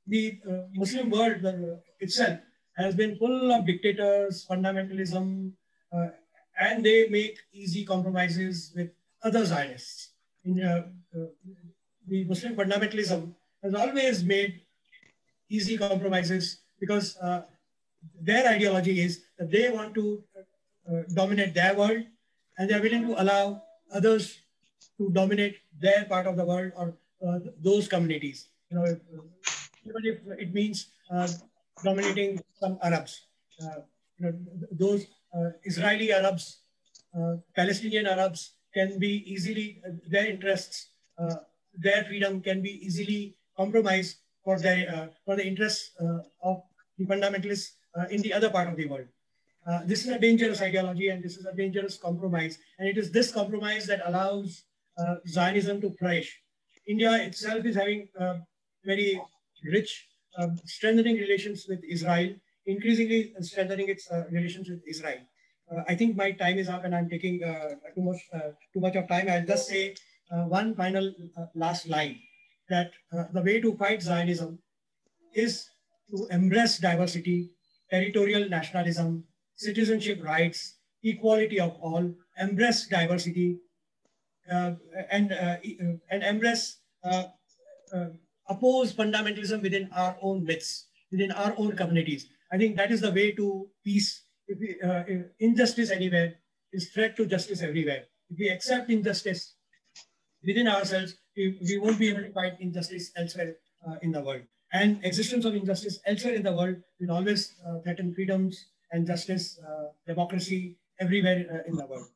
the Muslim world itself has been full of dictators, fundamentalism, and they make easy compromises with other Zionists. The Muslim fundamentalism has always made easy compromises because their ideology is that they want to dominate their world, and they're willing to allow others to dominate their part of the world or those communities. Even if it means dominating some Arabs, those Israeli Arabs, Palestinian Arabs can be easily, their interests, their freedom can be easily compromised for the interests of the fundamentalists in the other part of the world. This is a dangerous ideology and this is a dangerous compromise. And it is this compromise that allows Zionism to flourish. India itself is having very rich, strengthening relations with Israel, increasingly strengthening its relations with Israel. I think my time is up and I'm taking too much of time. I'll just say one final last line, that the way to fight Zionism is to embrace diversity, territorial nationalism, citizenship rights, equality of all, embrace diversity, and embrace, oppose fundamentalism within our own myths, within our own communities. I think that is the way to peace. If injustice anywhere is threat to justice everywhere. If we accept injustice within ourselves, we won't be able to fight injustice elsewhere in the world. And existence of injustice elsewhere in the world will always threaten freedoms and justice, democracy everywhere in the world.